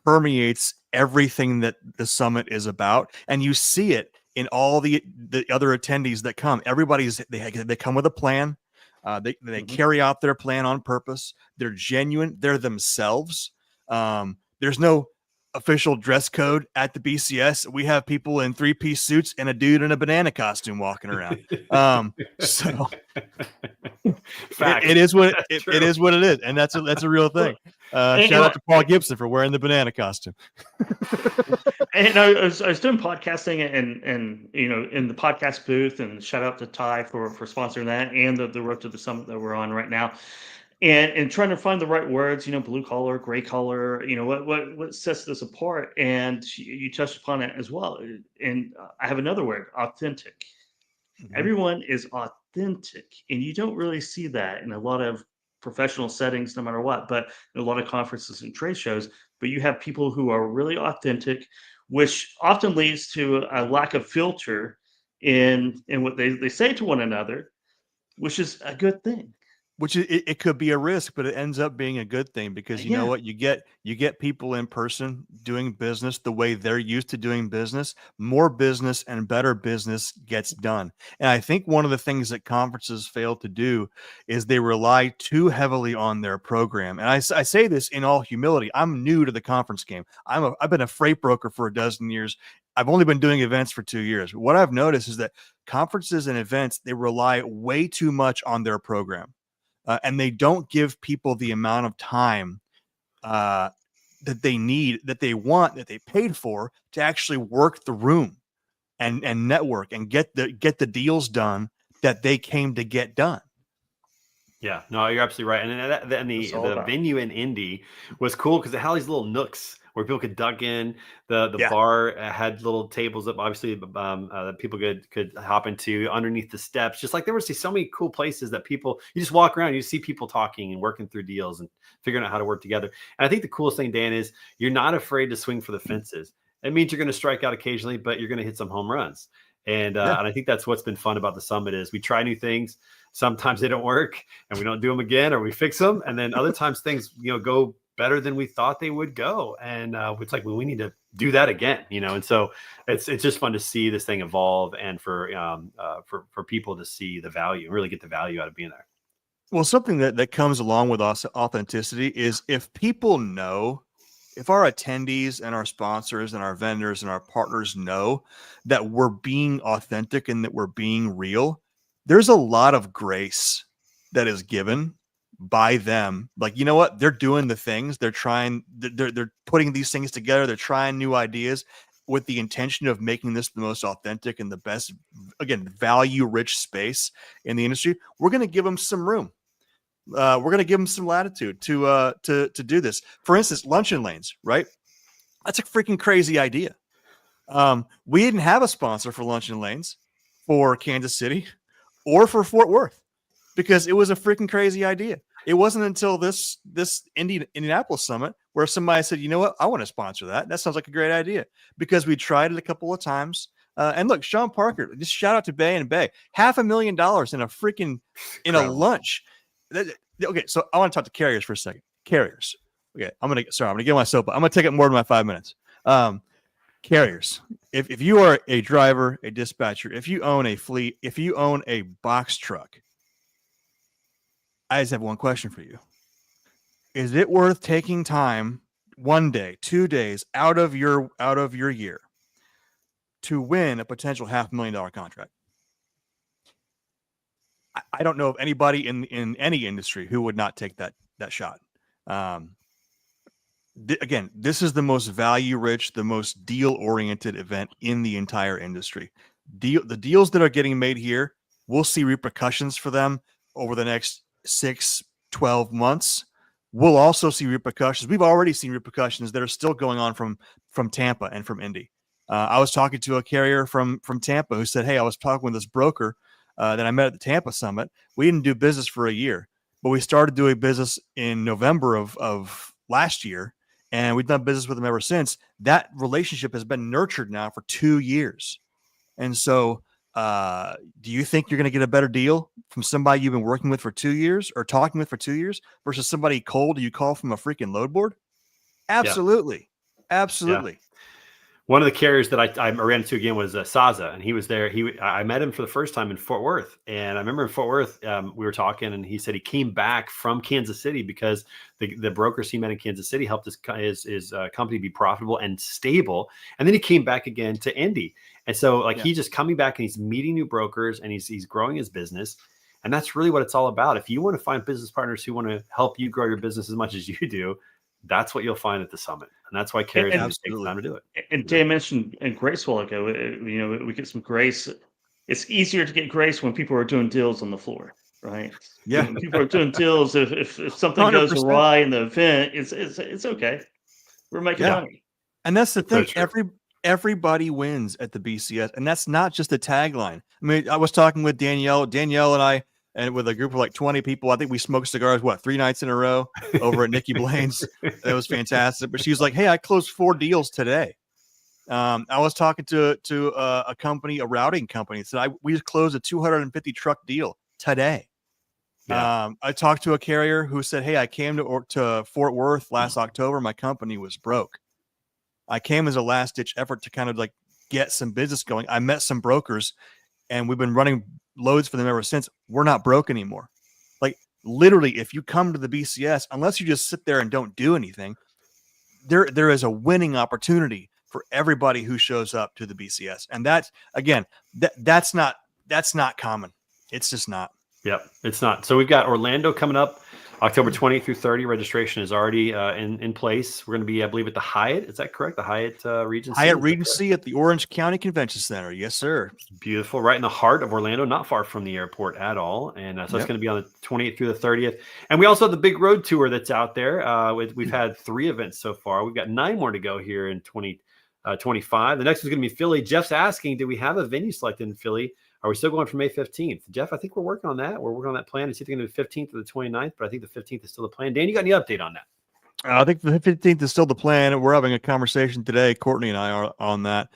permeates everything that the summit is about, and you see it in all the other attendees that come. They come with a plan. They carry out their plan on purpose. They're genuine. They're themselves. There's no official dress code at the BCS. We have people in 3-piece suits and a dude in a banana costume walking around. So it is what it is what it is, and that's a real thing. Shout out to Paul Gibson for wearing the banana costume. And I was doing podcasting and in the podcast booth, and shout out to Ty for sponsoring that, and the Road to the Summit that we're on right now. And trying to find the right words, blue collar, gray collar, what sets this apart. And you touched upon it as well. And I have another word, authentic. Mm-hmm. Everyone is authentic. And you don't really see that in a lot of professional settings, no matter what, but in a lot of conferences and trade shows. But you have people who are really authentic, which often leads to a lack of filter in what they say to one another, which is a good thing. Which it could be a risk, but it ends up being a good thing, because you know what, you get people in person doing business the way they're used to doing business. More business and better business gets done. And I think one of the things that conferences fail to do is they rely too heavily on their program. And I say this in all humility. I'm new to the conference game. I've been a freight broker for a dozen years. I've only been doing events for 2 years. What I've noticed is that conferences and events, they rely way too much on their program. And they don't give people the amount of time that they need, that they want, that they paid for, to actually work the room and network and get the deals done that they came to get done. Yeah, no, you're absolutely right. And the venue in Indy was cool because it had these little nooks where people could duck in. The bar had little tables up, obviously, that people could hop into underneath the steps. Just like there was so many cool places that you just walk around, you see people talking and working through deals and figuring out how to work together. And I think the coolest thing, Dan, is you're not afraid to swing for the fences. It means you're going to strike out occasionally, but you're going to hit some home runs. And I think that's what's been fun about the summit is we try new things. Sometimes they don't work and we don't do them again, or we fix them. And then other times things, go better than we thought they would go. And it's like, well, we need to do that again, And so it's just fun to see this thing evolve, and for people to see the value and really get the value out of being there. Well, something that comes along with authenticity is if people know, if our attendees and our sponsors and our vendors and our partners know that we're being authentic and that we're being real, there's a lot of grace that is given by them. Like, you know what? They're doing the things. They're trying. They're putting these things together. They're trying new ideas with the intention of making this the most authentic and the best, again, value-rich space in the industry. We're going to give them some room. We're going to give them some latitude to do this. For instance, luncheon lanes, right? That's a freaking crazy idea. We didn't have a sponsor for luncheon lanes for Kansas City or for Fort Worth because it was a freaking crazy idea. It wasn't until this Indianapolis summit where somebody said, you know what, I want to sponsor that. That sounds like a great idea, because we tried it a couple of times. And look, Sean Parker, just shout out to Bay and Bay, $500,000 in a freaking a lunch. Okay, so I want to talk to carriers for a second. Carriers. Okay, I'm gonna get my soap. I'm gonna take up more than my 5 minutes. Carriers. If you are a driver, a dispatcher, if you own a fleet, if you own a box truck, I just have one question for you. Is it worth taking time, 1 day, 2 days out of your year to win a potential $500,000 contract? I don't know of anybody in any industry who would not take that shot. Again, this is the most value rich, the most deal oriented event in the entire industry. The deals that are getting made here, we'll see repercussions for them over the next 6-12 months. We'll also see repercussions. We've already seen repercussions that are still going on from Tampa and from Indy. I was talking to a carrier from Tampa who said, hey, I was talking with this broker that I met at the Tampa Summit. We didn't do business for a year, but we started doing business in November of last year, and we've done business with them ever since. That relationship has been nurtured now for 2 years. And so do you think you're going to get a better deal from somebody you've been working with for 2 years or talking with for 2 years versus somebody cold you call from a freaking load board? Absolutely. Yeah. Absolutely. Yeah. One of the carriers that I ran into again was Saza, and he was there. I met him for the first time in Fort Worth, and I remember in Fort Worth we were talking, and he said he came back from Kansas City because the brokers he met in Kansas City helped his company be profitable and stable, and then he came back again to Indy, and so he's just coming back and he's meeting new brokers and he's growing his business, and that's really what it's all about. If you want to find business partners who want to help you grow your business as much as you do, that's what you'll find at the summit. And that's why carriers take time to do it. And Dan mentioned grace a while ago, we get some grace. It's easier to get grace when people are doing deals on the floor, right? Yeah. When people are doing deals, if something 100%. Goes awry in the event, it's okay. We're making money. And that's the thing. Everybody wins at the BCS. And that's not just a tagline. I mean, I was talking with Danielle and I, and with a group of 20 people. I think we smoked cigars, 3 nights in a row over at Nikki Blaine's. That was fantastic. But she was like, hey, I closed 4 deals today. I was talking to a company, a routing company, said we just closed a 250 truck deal today. Yeah. I talked to a carrier who said, hey, I came to Fort Worth last October. My company was broke. I came as a last ditch effort to kind of get some business going. I met some brokers, and we've been running loads for them ever since. We're not broke anymore. Literally, if you come to the BCS, unless you just sit there and don't do anything, there is a winning opportunity for everybody who shows up to the BCS. And that's, again, that's not common. It's just not. Yep, it's not. So we've got Orlando coming up October 20th through 30. Registration is already in place. We're going to be, I believe, at the Hyatt. Is that correct? The Hyatt Regency? Hyatt Regency at the Orange County Convention Center. Yes, sir. Beautiful. Right in the heart of Orlando, not far from the airport at all. And so it's going to be on the 28th through the 30th. And we also have the big road tour that's out there. We've had 3 events so far. We've got 9 more to go here in 2025. The next one's going to be Philly. Jeff's asking, do we have a venue selected in Philly? Are we still going for May 15th? Jeff, I think we're working on that. We're working on that plan. It's either going to be the 15th or the 29th, but I think the 15th is still the plan. Dan, you got any update on that? I think the 15th is still the plan. We're having a conversation today. Courtney and I are on that.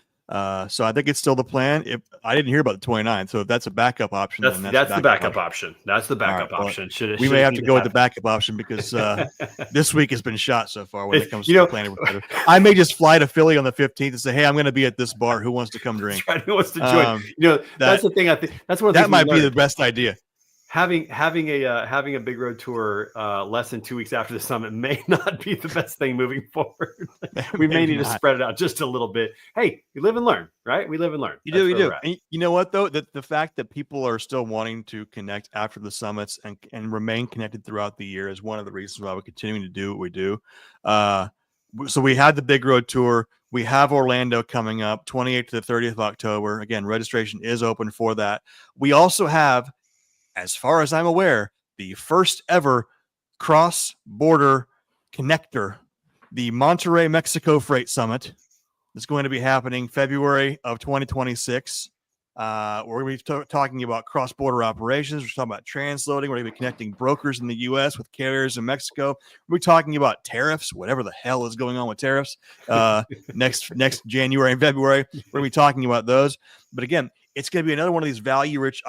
So I think it's still the plan. If I didn't hear about the 29th, so if that's a backup option, that's the backup option. That's the backup option. We may have to go with the backup option because this week has been shot so far when it comes to planning. I may just fly to Philly on the 15th and say, hey, I'm going to be at this bar. Who wants to come drink? Right, who wants to join? That's the thing. I think that's one of the that might be the best idea. Having a big road tour less than 2 weeks after the summit may not be the best thing moving forward. We may need to spread it out just a little bit. Hey, we live and learn, right? We live and learn. You do. And you know what though? The fact that people are still wanting to connect after the summits and remain connected throughout the year is one of the reasons why we're continuing to do what we do. So we had the big road tour. We have Orlando coming up, 28th to the 30th of October. Again, registration is open for that. We also have, as far as I'm aware, the first ever cross-border connector, the Monterrey, Mexico Freight Summit, is going to be happening February of 2026. We're going to be talking about cross-border operations. We're talking about transloading. We're going to be connecting brokers in the U.S. with carriers in Mexico. We're talking about tariffs, whatever the hell is going on with tariffs, next January and February. We're going to be talking about those. But again, it's going to be another one of these value-rich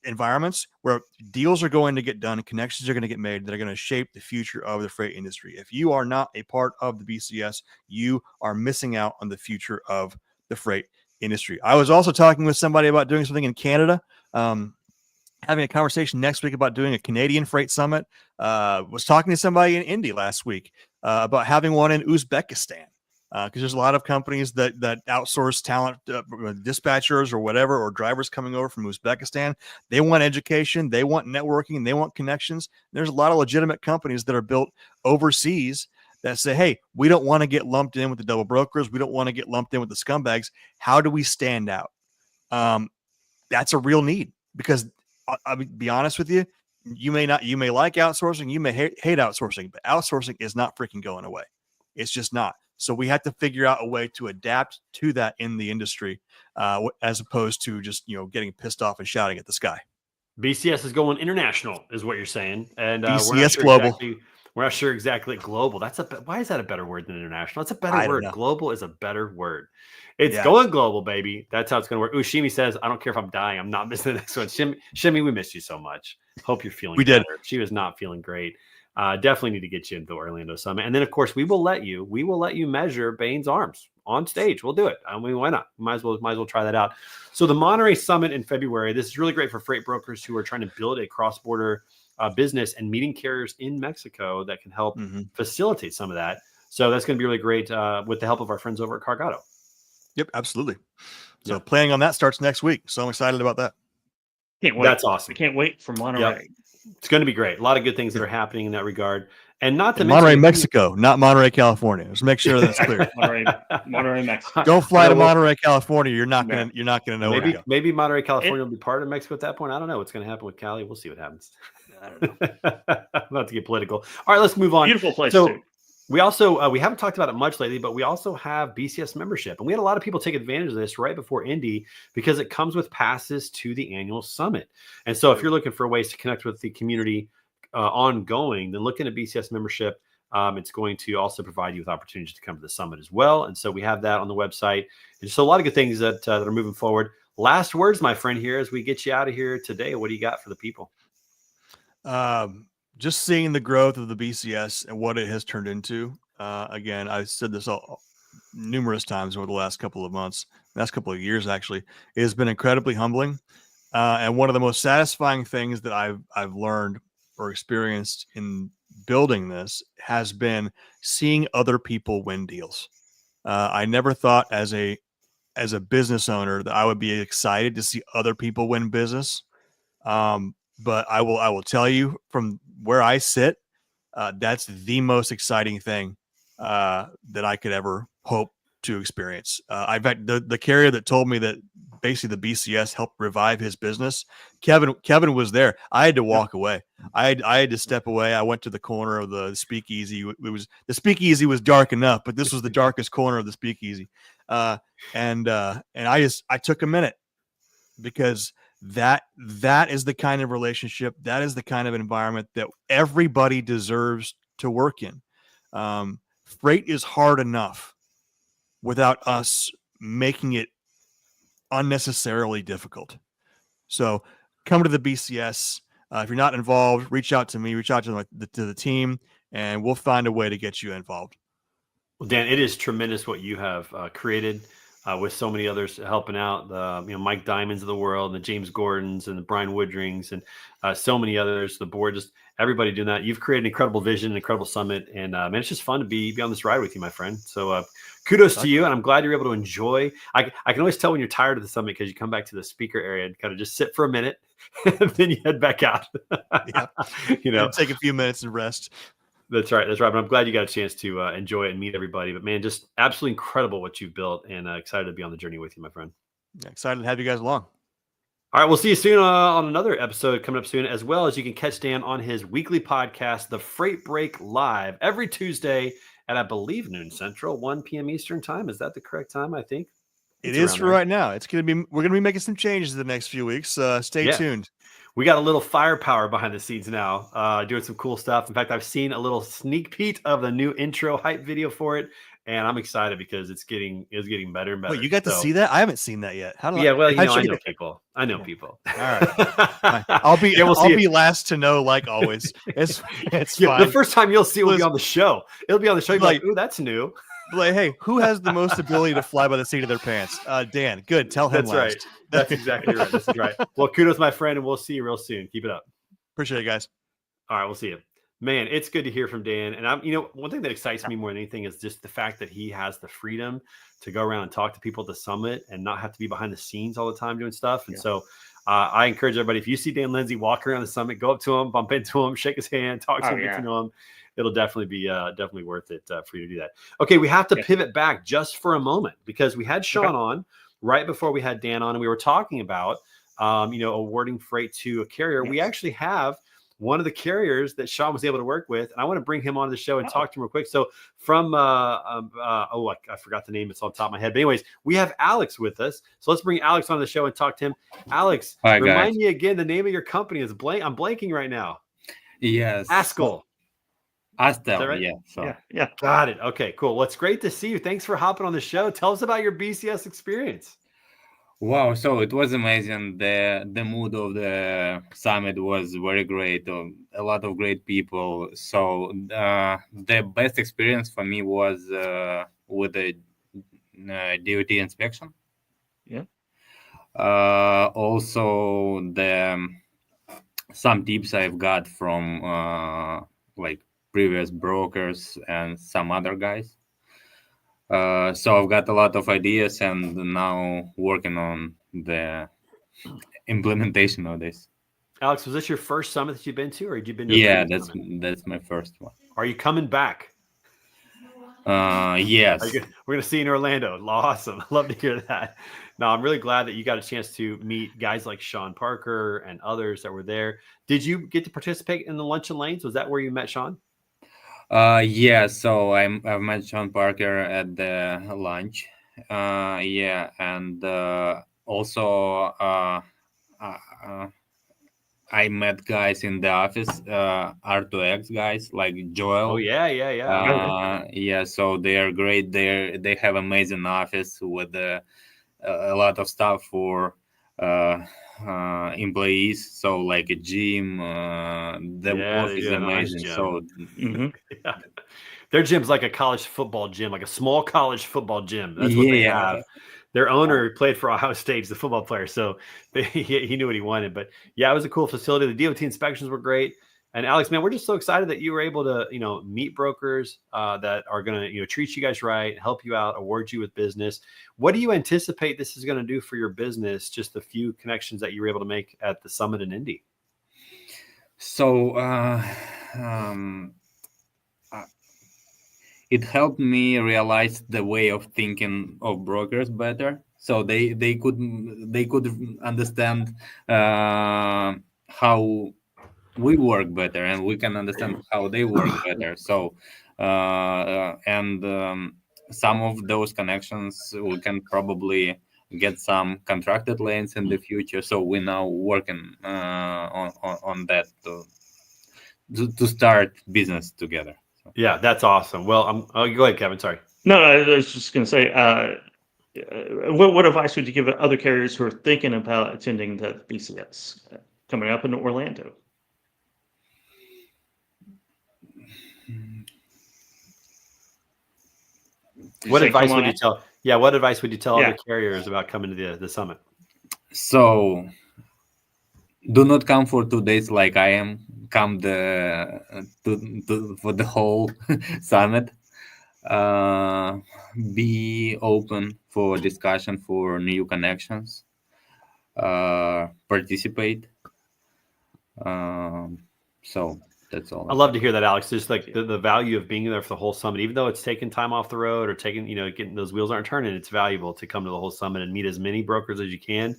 environments where deals are going to get done, connections are going to get made that are going to shape the future of the freight industry. If you are not a part of the BCS, you are missing out on the future of the freight industry. I was also talking with somebody about doing something in Canada, having a conversation next week about doing a Canadian freight summit. Was talking to somebody in Indy last week about having one in Uzbekistan. because there's a lot of companies that outsource talent, dispatchers or whatever, or drivers coming over from Uzbekistan. They want education, they want networking, they want connections. There's a lot of legitimate companies that are built overseas that say, hey, we don't want to get lumped in with the double brokers. We don't want to get lumped in with the scumbags. How do we stand out? That's a real need, because I'll be honest with you. You may like outsourcing, you may hate outsourcing, but outsourcing is not freaking going away. It's just not. So we have to figure out a way to adapt to that in the industry, as opposed to just, getting pissed off and shouting at the sky. BCS is going international, is what you're saying, and BCS global. We're not sure exactly global. Why is that a better word than international? That's a better word. Global is a better word. It's going global, baby. That's how it's going to work. Ushimi says, I don't care if I'm dying. I'm not missing the next one. Shimmy, we missed you so much. Hope you're feeling better. Did. She was not feeling great. Definitely need to get you into the Orlando Summit. And then, of course, we will let you measure Bane's arms on stage. We'll do it. I mean, why not? Might as well try that out. So the Monterey Summit in February, this is really great for freight brokers who are trying to build a cross-border business and meeting carriers in Mexico that can help facilitate some of that. So that's going to be really great with the help of our friends over at Cargado. Yep, absolutely. So planning on that starts next week. So I'm excited about that. Can't wait. That's awesome. I can't wait for Monterey. Yep. It's going to be great. A lot of good things that are happening in that regard. And not to Monterey, Mexico, not Monterey, California. Let's make sure that's clear. Monterey, Mexico. Don't fly to Monterey, California. You're not gonna know where to go. Maybe Monterey, California will be part of Mexico at that point. I don't know what's going to happen with Cali. We'll see what happens. I don't know. Not to get political. All right, let's move on. Beautiful place so, too. We also, we haven't talked about it much lately, but we also have BCS membership. And we had a lot of people take advantage of this right before Indy because it comes with passes to the annual summit. And so if you're looking for ways to connect with the community ongoing, then look into BCS membership. It's going to also provide you with opportunities to come to the summit as well. And so we have that on the website. And so a lot of good things that are moving forward. Last words, my friend, here as we get you out of here today. What do you got for the people? Just seeing the growth of the BCS and what it has turned into. Again, I've said this numerous times over the last couple of months, last couple of years, actually. It has been incredibly humbling. And one of the most satisfying things that I've learned or experienced in building this has been seeing other people win deals. I never thought as a business owner that I would be excited to see other people win business. But I will tell you from where I sit, that's the most exciting thing that I could ever hope to experience. I've had the carrier that told me that basically the BCS helped revive his business. Kevin was there. I had to walk away. I had to step away. I went to the corner of the speakeasy. The speakeasy was dark enough, but this was the darkest corner of the speakeasy. And I took a minute because that is the kind of relationship, that is the kind of environment that everybody deserves to work in. Freight is hard enough without us making it unnecessarily difficult. So come to the BCS. If you're not involved, reach out to me, reach out to the team, and we'll find a way to get you involved. Well, Dan, it is tremendous what you have created. With so many others helping out, the Mike Diamonds of the world, and the James Gordons, and the Brian Woodrings, and so many others. The board, just everybody doing that. You've created an incredible vision, an incredible summit, and man, it's just fun to be on this ride with you, my friend. So kudos to you, and I'm glad you're able to enjoy. I can always tell when you're tired of the summit because you come back to the speaker area and kind of just sit for a minute, and then you head back out. Yeah, take a few minutes and rest. That's right. But I'm glad you got a chance to enjoy it and meet everybody. But man, just absolutely incredible what you've built, and excited to be on the journey with you, my friend. Yeah, excited to have you guys along. All right, we'll see you soon on another episode coming up soon, as well as you can catch Dan on his weekly podcast, The Freight Break Live, every Tuesday at, I believe, noon Central, 1 p.m. Eastern time. Is that the correct time? I think it is for right now. We're going to be making some changes in the next few weeks. Stay tuned. We got a little firepower behind the scenes now, doing some cool stuff. In fact, I've seen a little sneak peek of the new intro hype video for it, and I'm excited because it's getting better and better. Wait, you got to see that? I haven't seen that yet. I know people. I know people. All right, I'll be last to know, like always. It's fine. The first time you'll see it will be on the show. It'll be on the show. You'll be like, ooh, that's new. Like, hey, who has the most ability to fly by the seat of their pants? Dan. Good. Tell him. That's right. That's exactly right. This is right. Well, kudos, my friend, and we'll see you real soon. Keep it up. Appreciate it, guys. All right, we'll see you. Man, it's good to hear from Dan. And one thing that excites me more than anything is just the fact that he has the freedom to go around and talk to people at the summit and not have to be behind the scenes all the time doing stuff. And so I encourage everybody, if you see Dan Lindsay walk around the summit, go up to him, bump into him, shake his hand, talk to him, get to know him. It'll definitely be worth it for you to do that. Okay, we have to pivot back just for a moment because we had Sean on right before we had Dan on, and we were talking about awarding freight to a carrier. We actually have one of the carriers that Sean was able to work with, and I want to bring him on the show and talk to him real quick. So from I forgot the name; it's on top of my head. But anyways, we have Alex with us. So let's bring Alex on the show and talk to him. Alex, remind me again the name of your company is blank. I'm blanking right now. Yes, Askel. Astel, right? Yeah. Got it. Okay, cool. Well, it's great to see you. Thanks for hopping on the show. Tell us about your BCS experience. Wow, so it was amazing. The mood of the summit was very great. A lot of great people. So the best experience for me was with the DOT inspection. Yeah. Also, some tips I've got from previous brokers and some other guys. So I've got a lot of ideas and now working on the implementation of this. Alex, was this your first summit that you've been to, or had you been to that's my first one. Are you coming back? Yes. We're going to see you in Orlando. Awesome. Love to hear that. No, I'm really glad that you got a chance to meet guys like Sean Parker and others that were there. Did you get to participate in the lunch and lanes? Was that where you met Sean? So I've met Sean Parker at the lunch. And also I met guys in the office, R2X guys like Joel. Oh yeah. So they are great. They have amazing office with a lot of stuff for employees, so like a gym, the work is amazing. Nice. So their gym's like a college football gym, like a small college football gym. That's what they have. Their owner played for Ohio State, he's a football player, so he knew what he wanted. But yeah, it was a cool facility. The DOT inspections were great. And Alex, man, we're just so excited that you were able to, meet brokers that are going to, treat you guys right, help you out, award you with business. What do you anticipate this is going to do for your business? Just a few connections that you were able to make at the summit in Indy. So it helped me realize the way of thinking of brokers better. So they could understand how we work better, and we can understand how they work better. So some of those connections we can probably get some contracted lanes in the future. So we're now working on that to start business together. So. Yeah, that's awesome. Well, go ahead, Kevin. Sorry. No, I was just going to say, what advice would you give other carriers who are thinking about attending the BCS coming up in Orlando? What advice would you tell? Yeah, what advice would you tell other carriers about coming to the summit? So, do not come for 2 days like I am. Come for the whole summit. Be open for discussion, for new connections. Participate. So. That's all. I love to hear that, Alex. Just like the value of being there for the whole summit, even though it's taking time off the road or getting those wheels aren't turning, it's valuable to come to the whole summit and meet as many brokers as you can.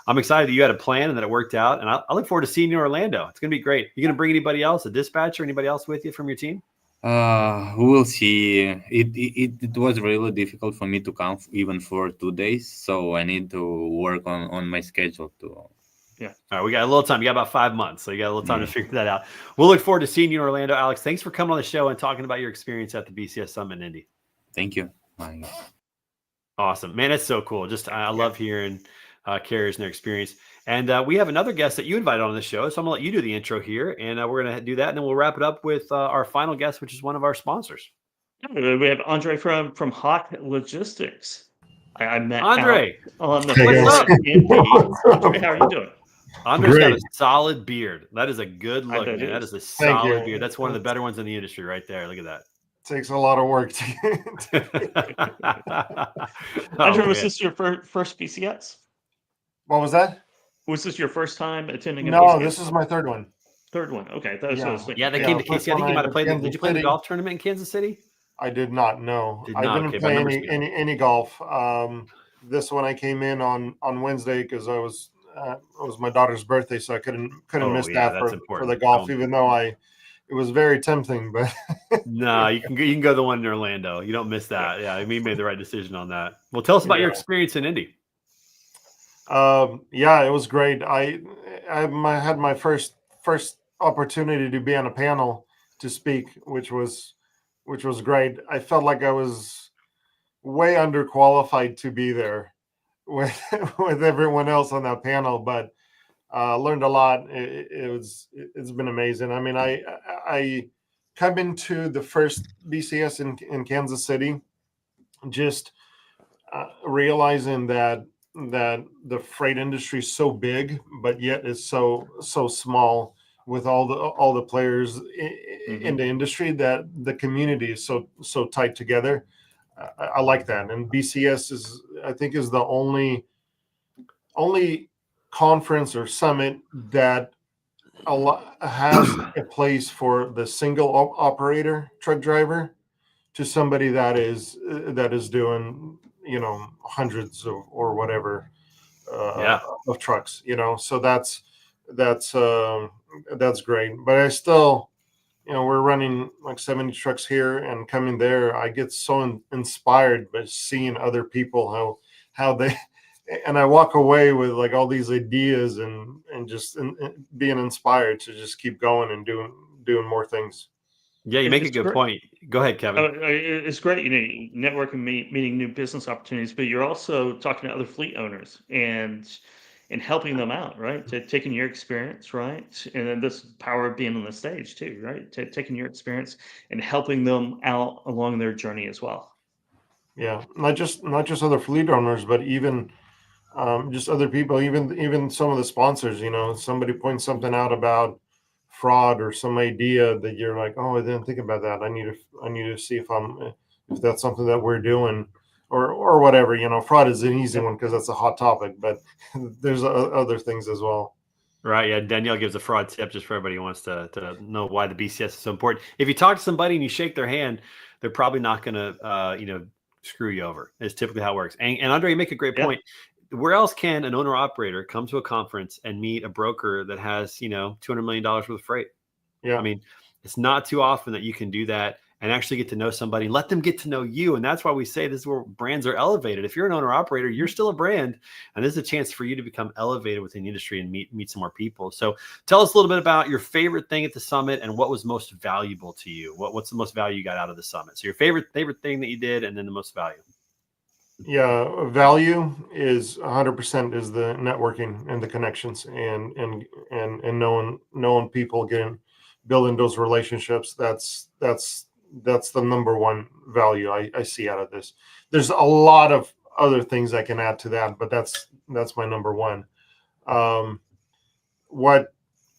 I'm excited that you had a plan and that it worked out. And I look forward to seeing you in Orlando. It's going to be great. You going to bring anybody else, a dispatcher, anybody else with you from your team? We'll see. It was really difficult for me to come even for 2 days. So I need to work on my schedule too. Yeah. All right. We got a little time. You got about 5 months. So you got a little time to figure that out. We'll look forward to seeing you in Orlando. Alex, thanks for coming on the show and talking about your experience at the BCS Summit in Indy. Thank you. Awesome. Man, it's so cool. I love hearing carriers and their experience. And we have another guest that you invited on the show. So I'm going to let you do the intro here. And we're going to do that. And then we'll wrap it up with our final guest, which is one of our sponsors. We have Andre from Hawk Logistics. I met Andre on the Indy. Andre, how are you doing? Andre's got a Great. solid beard. That is a good look, bet man. it That is. is a Thank solid you. beard. That's one of the better ones in the industry right there. Look at Takes a lot of work to that. Andrew, was man. this your first BCS? What was that? Was this your first time attending a No, BCS? this is my third one. Third one. Okay, that was what I was Yeah. thinking. Yeah, they Yeah, came to first KC. I think one you I might have played. Did Kansas you play in the City. golf tournament in Kansas City? I did not know. Did I not. didn't Okay, my play memory's good. any golf. This one I came in on Wednesday because it was my daughter's birthday, so I couldn't Oh, miss yeah, that that's for important. the golf. Don't- Even though it was very tempting, but No, you can go the one in Orlando. You don't miss that. Yeah, I mean, you made the right decision on that. Well, tell us about your Yeah. experience in Indy. yeah, it was great. I had my first opportunity to be on a panel to speak, which was great. I felt like I was way underqualified to be there with with everyone else on that panel, but learned a lot. It's been amazing. I mean, I come into the first BCS in Kansas City, just realizing that the freight industry is so big, but yet it's so small with all the players in the industry, that the community is so tight together. I like that, and BCS I think is the only conference or summit that has a place for the single operator truck driver to somebody that is doing hundreds of or whatever of trucks, so that's great. But I still, we're running like 70 trucks here, and coming there I get so inspired by seeing other people how they and I walk away with like all these ideas and just being inspired to just keep going and doing more things. Yeah, you make a It's good great. point. Go ahead, Kevin. It's great, networking, meeting new business opportunities, but you're also talking to other fleet owners and helping them out, right? Taking your experience, right? And then this power of being on the stage too, right? Taking your experience and helping them out along their journey as well. Yeah, not just other fleet owners, but even just other people, even some of the sponsors. Somebody points something out about fraud or some idea that you're like, oh, I didn't think about that. I need to see if that's something that we're doing, or whatever. Fraud is an easy one because that's a hot topic, but there's other things as well. Right. Yeah. Danielle gives a fraud tip just for everybody who wants to know why the BCS is so important. If you talk to somebody and you shake their hand, they're probably not going to, screw you over. It's typically how it works. And Andre, you make a great point. Where else can an owner operator come to a conference and meet a broker that has, $200 million worth of freight? Yeah. I mean, it's not too often that you can do that and actually get to know somebody, let them get to know you. And that's why we say this is where brands are elevated. If you're an owner operator, you're still a brand, and this is a chance for you to become elevated within the industry and meet some more people. So tell us a little bit about your favorite thing at the summit and what was most valuable to you. What's the most value you got out of the summit? So your favorite thing that you did, and then the most value. Yeah, value is 100% is the networking and the connections and knowing people, building those relationships. That's the number one value I see out of this. There's a lot of other things I can add to that, but that's my number one. What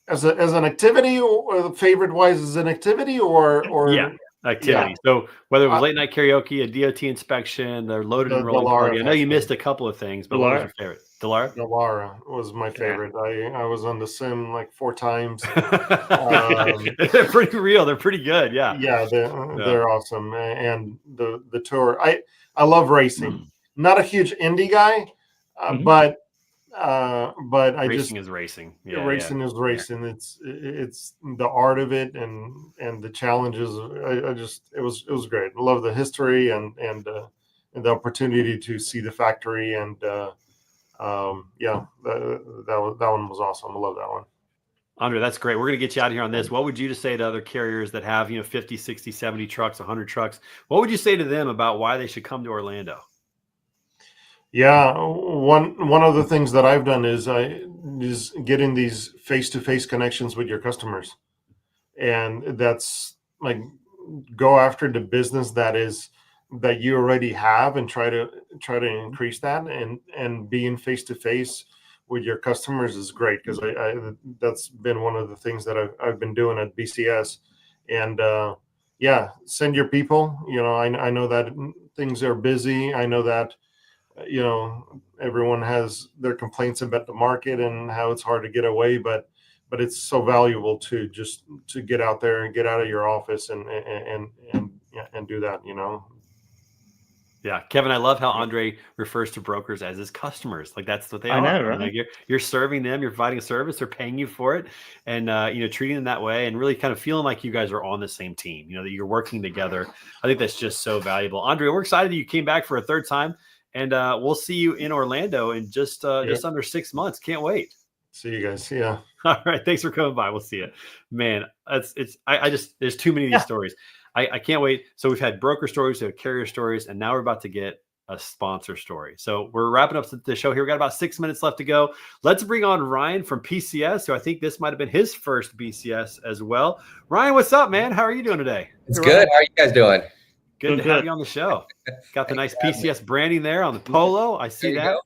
as an activity, or favorite wise, as an activity or yeah. Activity. Yeah. So whether it was late night karaoke, a DOT inspection, the loaded and rolling party. I know you missed a couple of things, but what was your favorite? Delara was my favorite. I was on the sim like 4 times. They're pretty real. They're pretty good. Yeah. Yeah, they're awesome. And the tour. I love racing. Not a huge indie guy, but I racing is racing. Yeah, racing is racing. Yeah. It's the art of it and the challenges. It was great. I love the history and the opportunity to see the factory and that one was awesome. I love that one. Andre, that's great. We're going to get you out of here on this. What would you just say to other carriers that have 50, 60, 70 trucks, 100 trucks? What would you say to them about why they should come to Orlando? Yeah, one of the things that I've done is getting these face-to-face connections with your customers, and that's like go after the business that you already have and try to increase that, and being face-to-face with your customers is great, because I that's been one of the things that I've been doing at BCS. And yeah, send your people. I know that things are busy. I know that everyone has their complaints about the market and how it's hard to get away, but it's so valuable to get out there and get out of your office and do that. Yeah, Kevin, I love how Andre refers to brokers as his customers. Like, that's what they I are. know, right? Like, you're serving them, you're providing a service, they're paying you for it, and treating them that way, and really kind of feeling like you guys are on the same team. That you're working together. I think that's just so valuable. Andre, we're excited that you came back for a third time, and we'll see you in Orlando in just under 6 months. Can't wait. See you guys. Yeah. All right. Thanks for coming by. We'll see you, man. There's too many of these stories. I can't wait. So we've had broker stories, we have carrier stories, and now we're about to get a sponsor story. So we're wrapping up the show here. We got about 6 minutes left to go. Let's bring on Ryan from PCS, who I think this might have been his first BCS as well. Ryan, what's up, man? How are you doing today? It's good. How are you guys doing? Good to have you on the show. Got the nice PCS branding there on the polo. I see that.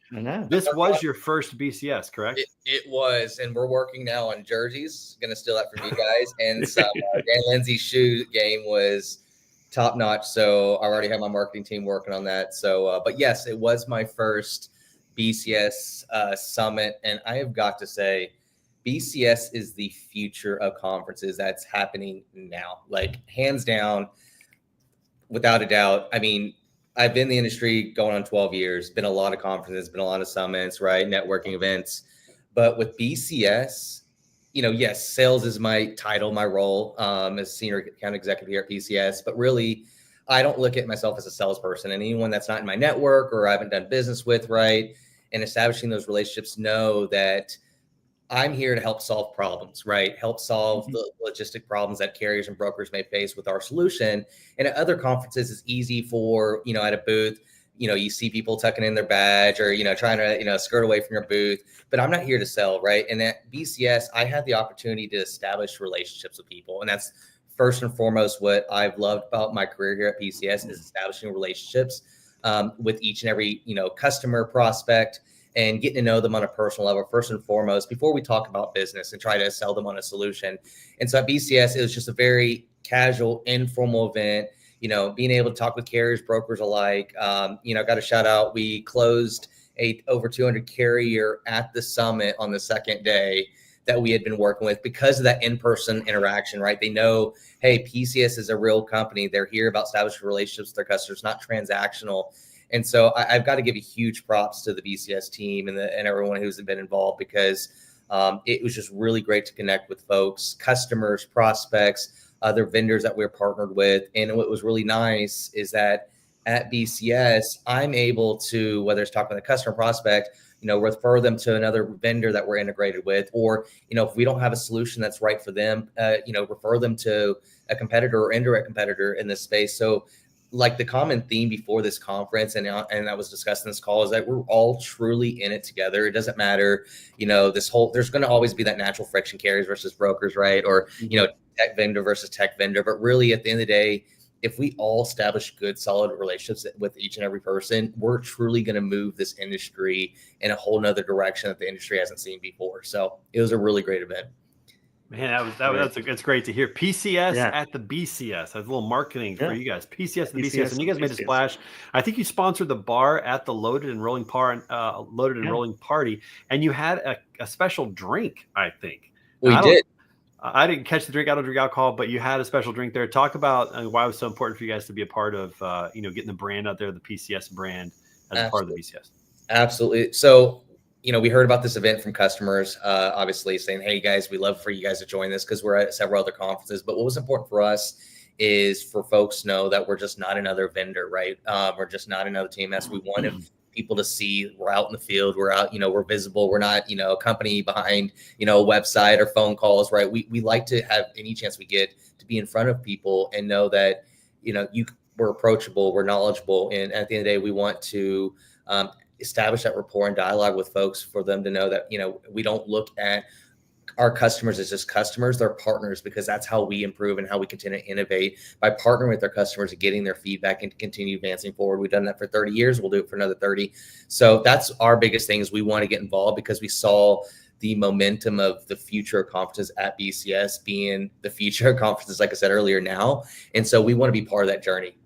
This was your first BCS, correct? It was, and we're working now on jerseys. Going to steal that from you guys. And some Dan Lindsay's shoe game was top notch. So I already have my marketing team working on that. So, but yes, it was my first BCS summit, and I have got to say, BCS is the future of conferences that's happening now. Like, hands down. Without a doubt. I mean, I've been in the industry going on 12 years, been a lot of conferences, been a lot of summits, right? Networking events. But with BCS, yes, sales is my title, my role as senior account executive here at BCS. But really, I don't look at myself as a salesperson. And anyone that's not in my network or I haven't done business with, right? And establishing those relationships, know that I'm here to help solve problems, right? Help solve the logistic problems that carriers and brokers may face with our solution. And at other conferences, it's easy for, at a booth, you see people tucking in their badge or, trying to, skirt away from your booth, but I'm not here to sell, right? And at BCS, I had the opportunity to establish relationships with people. And that's first and foremost what I've loved about my career here at BCS is establishing relationships with each and every, customer, prospect, and getting to know them on a personal level, first and foremost, before we talk about business and try to sell them on a solution. And so at BCS, it was just a very casual, informal event, being able to talk with carriers, brokers alike. Got a shout out. We closed a over 200 carrier at the summit on the second day that we had been working with because of that in-person interaction, right? They know, hey, PCS is a real company. They're here about establishing relationships with their customers, not transactional. And so I've got to give a huge props to the BCS team and everyone who's been involved, because it was just really great to connect with folks, customers, prospects, other vendors that we're partnered with. And what was really nice is that at BCS, I'm able to, whether it's talking to a customer prospect, refer them to another vendor that we're integrated with, or, if we don't have a solution that's right for them, refer them to a competitor or indirect competitor in this space. So, like, the common theme before this conference and that was discussed in this call is that we're all truly in it together. It doesn't matter, there's going to always be that natural friction, carriers versus brokers, right? Or, tech vendor versus tech vendor. But really, at the end of the day, if we all establish good, solid relationships with each and every person, we're truly going to move this industry in a whole nother direction that the industry hasn't seen before. So it was a really great event. Man, that's great to hear. PCS at the BCS. That's a little marketing for you guys. PCS at the BCS, and you guys made a splash. I think you sponsored the bar at the Loaded and Rolling Rolling Party, and you had a special drink. I think we did. I didn't catch the drink. I don't drink alcohol, but you had a special drink there. Talk about why it was so important for you guys to be a part of, getting the brand out there, the PCS brand as a part of the BCS. Absolutely. So, we heard about this event from customers, obviously saying, hey guys, we love for you guys to join this because we're at several other conferences. But what was important for us is for folks to know that we're just not another vendor, right? We're just not another TMS. We wanted people to see we're out in the field, we're out, we're visible. We're not, a company behind, a website or phone calls, right? We like to have any chance we get to be in front of people and know that, we're approachable, we're knowledgeable. And at the end of the day, we want to, establish that rapport and dialogue with folks for them to know that, we don't look at our customers as just customers, they're partners, because that's how we improve and how we continue to innovate, by partnering with our customers and getting their feedback and continue advancing forward. We've done that for 30 years. We'll do it for another 30. So that's our biggest thing, is we want to get involved because we saw the momentum of the future of conferences at BCS being the future of conferences, like I said earlier, now. And so we want to be part of that journey.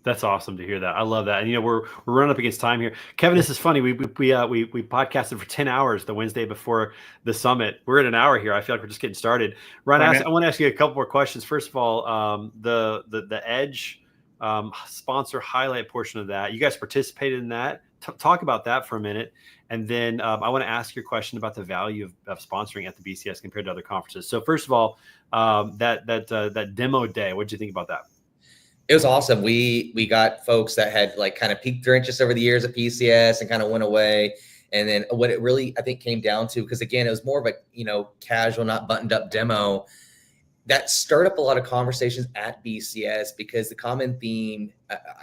That's awesome to hear that. I love that. And we're running up against time here. Kevin, this is funny. We podcasted for 10 hours the Wednesday before the summit. We're at an hour here. I feel like we're just getting started. Ryan, I want to ask you a couple more questions. First of all, the Edge sponsor highlight portion of that. You guys participated in that. Talk about that for a minute. And then I want to ask your question about the value of sponsoring at the BCS compared to other conferences. So first of all, that demo day, what did you think about that? It was awesome. We got folks that had like kind of piqued their interest over the years at PCS and kind of went away. And then what it really, I think, came down to, because again, it was more of a, casual, not buttoned up demo, that stirred up a lot of conversations at BCS, because the common theme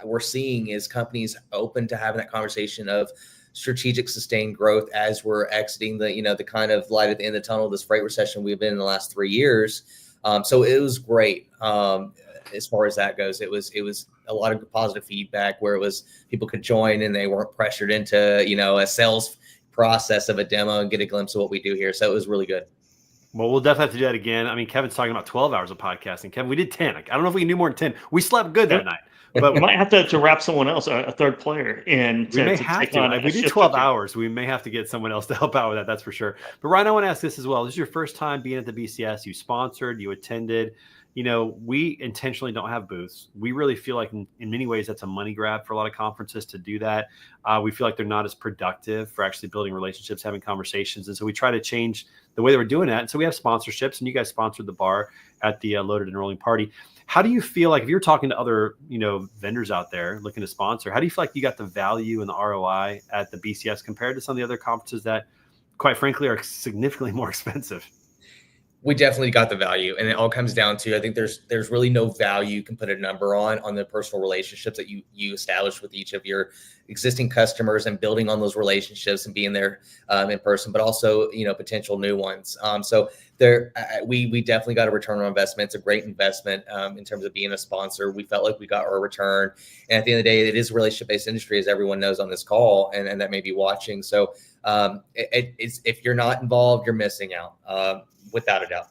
we're seeing is companies open to having that conversation of strategic sustained growth as we're exiting the kind of light at the end of the tunnel, this freight recession we've been in the last 3 years. So it was great. As far as that goes, it was a lot of positive feedback, where it was people could join and they weren't pressured into, a sales process of a demo, and get a glimpse of what we do here. So it was really good. Well, we'll definitely have to do that again. I mean, Kevin's talking about 12 hours of podcasting. Kevin, we did 10. I don't know if we can do more than 10. We slept good that night. But we might have to wrap someone else, a third player, in. We may have to. If we do 12 hours, we may have to get someone else to help out with that. That's for sure. But Ryan, I want to ask this as well. This is your first time being at the BCS. You sponsored, you attended. We intentionally don't have booths. We really feel like in many ways that's a money grab for a lot of conferences to do that. We feel like they're not as productive for actually building relationships, having conversations. And so we try to change the way that we're doing that. And so we have sponsorships, and you guys sponsored the bar at the Loaded and Rolling Party. How do you feel like, if you're talking to other, vendors out there looking to sponsor, how do you feel like you got the value and the ROI at the BCS compared to some of the other conferences that, quite frankly, are significantly more expensive? We definitely got the value, and it all comes down to, I think there's really no value you can put a number on the personal relationships that you establish with each of your existing customers, and building on those relationships and being there in person, but also potential new ones. So there, we definitely got a return on investment. It's a great investment in terms of being a sponsor. We felt like we got our return, and at the end of the day, it is a relationship-based industry, as everyone knows on this call and that may be watching. So it's, if you're not involved, you're missing out. Without a doubt.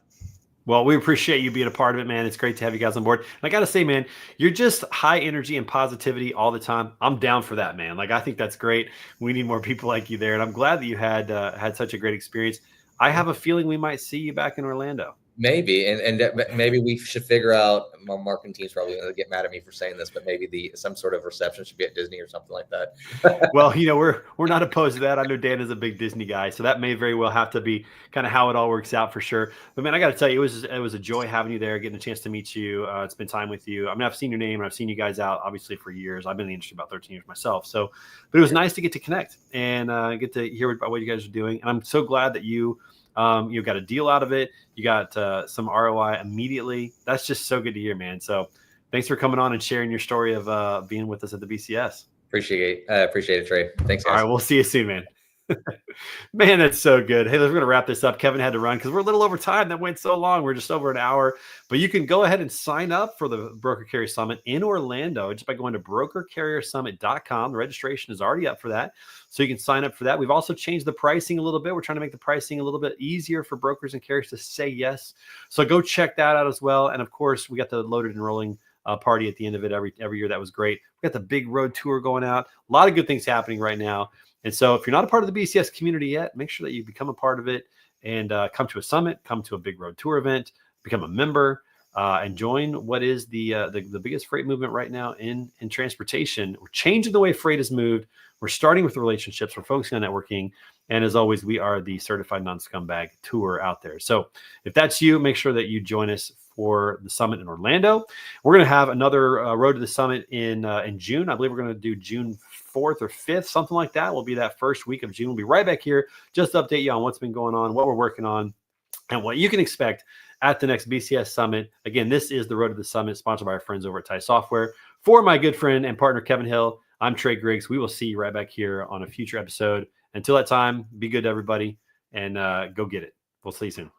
Well, we appreciate you being a part of it, man. It's great to have you guys on board. And I got to say, man, you're just high energy and positivity all the time. I'm down for that, man. I think that's great. We need more people like you there. And I'm glad that you had such a great experience. I have a feeling we might see you back in Orlando. Maybe, and maybe we should figure out. My marketing team's probably going to get mad at me for saying this, but maybe some sort of reception should be at Disney or something like that. Well, we're not opposed to that. I know Dan is a big Disney guy, so that may very well have to be kind of how it all works out for sure. But man, I got to tell you, it was a joy having you there, getting a chance to meet you, spend time with you. I mean, I've seen your name and I've seen you guys out obviously for years. I've been in the industry about 13 years myself, but it was nice to get to connect and get to hear about what you guys are doing. And I'm so glad that you got a deal out of it. You got some ROI immediately. That's just so good to hear, man. So thanks for coming on and sharing your story of being with us at the BCS. Appreciate it, Trey. Thanks, guys. All right, we'll see you soon, man. Man, that's so good. Hey, we're going to wrap this up. Kevin had to run because we're a little over time. That went so long. We're just over an hour. But you can go ahead and sign up for the Broker Carrier Summit in Orlando just by going to brokercarriersummit.com. The registration is already up for that, so you can sign up for that. We've also changed the pricing a little bit. We're trying to make the pricing a little bit easier for brokers and carriers to say yes. So go check that out as well. And of course, we got the Loaded and Rolling party at the end of it every year. That was great. We got the big road tour going out. A lot of good things happening right now. And so if you're not a part of the BCS community yet, make sure that you become a part of it and come to a summit, come to a big road tour event, become a member, and join what is the biggest freight movement right now in transportation. We're changing the way freight is moved. We're starting with the relationships. We're focusing on networking. And as always, we are the certified non-scumbag tour out there. So if that's you, make sure that you join us for the summit in Orlando. We're going to have another road to the summit in June. I believe we're going to do June 4th or 5th, something like that. Will be that first week of June. We'll be right back here just to update you on what's been going on, what we're working on, and what you can expect at the next BCS Summit. Again, this is the Road to the Summit, sponsored by our friends over at TIE Software. For my good friend and partner, Kevin Hill, I'm Trey Griggs. We will see you right back here on a future episode. Until that time, be good to everybody and go get it. We'll see you soon.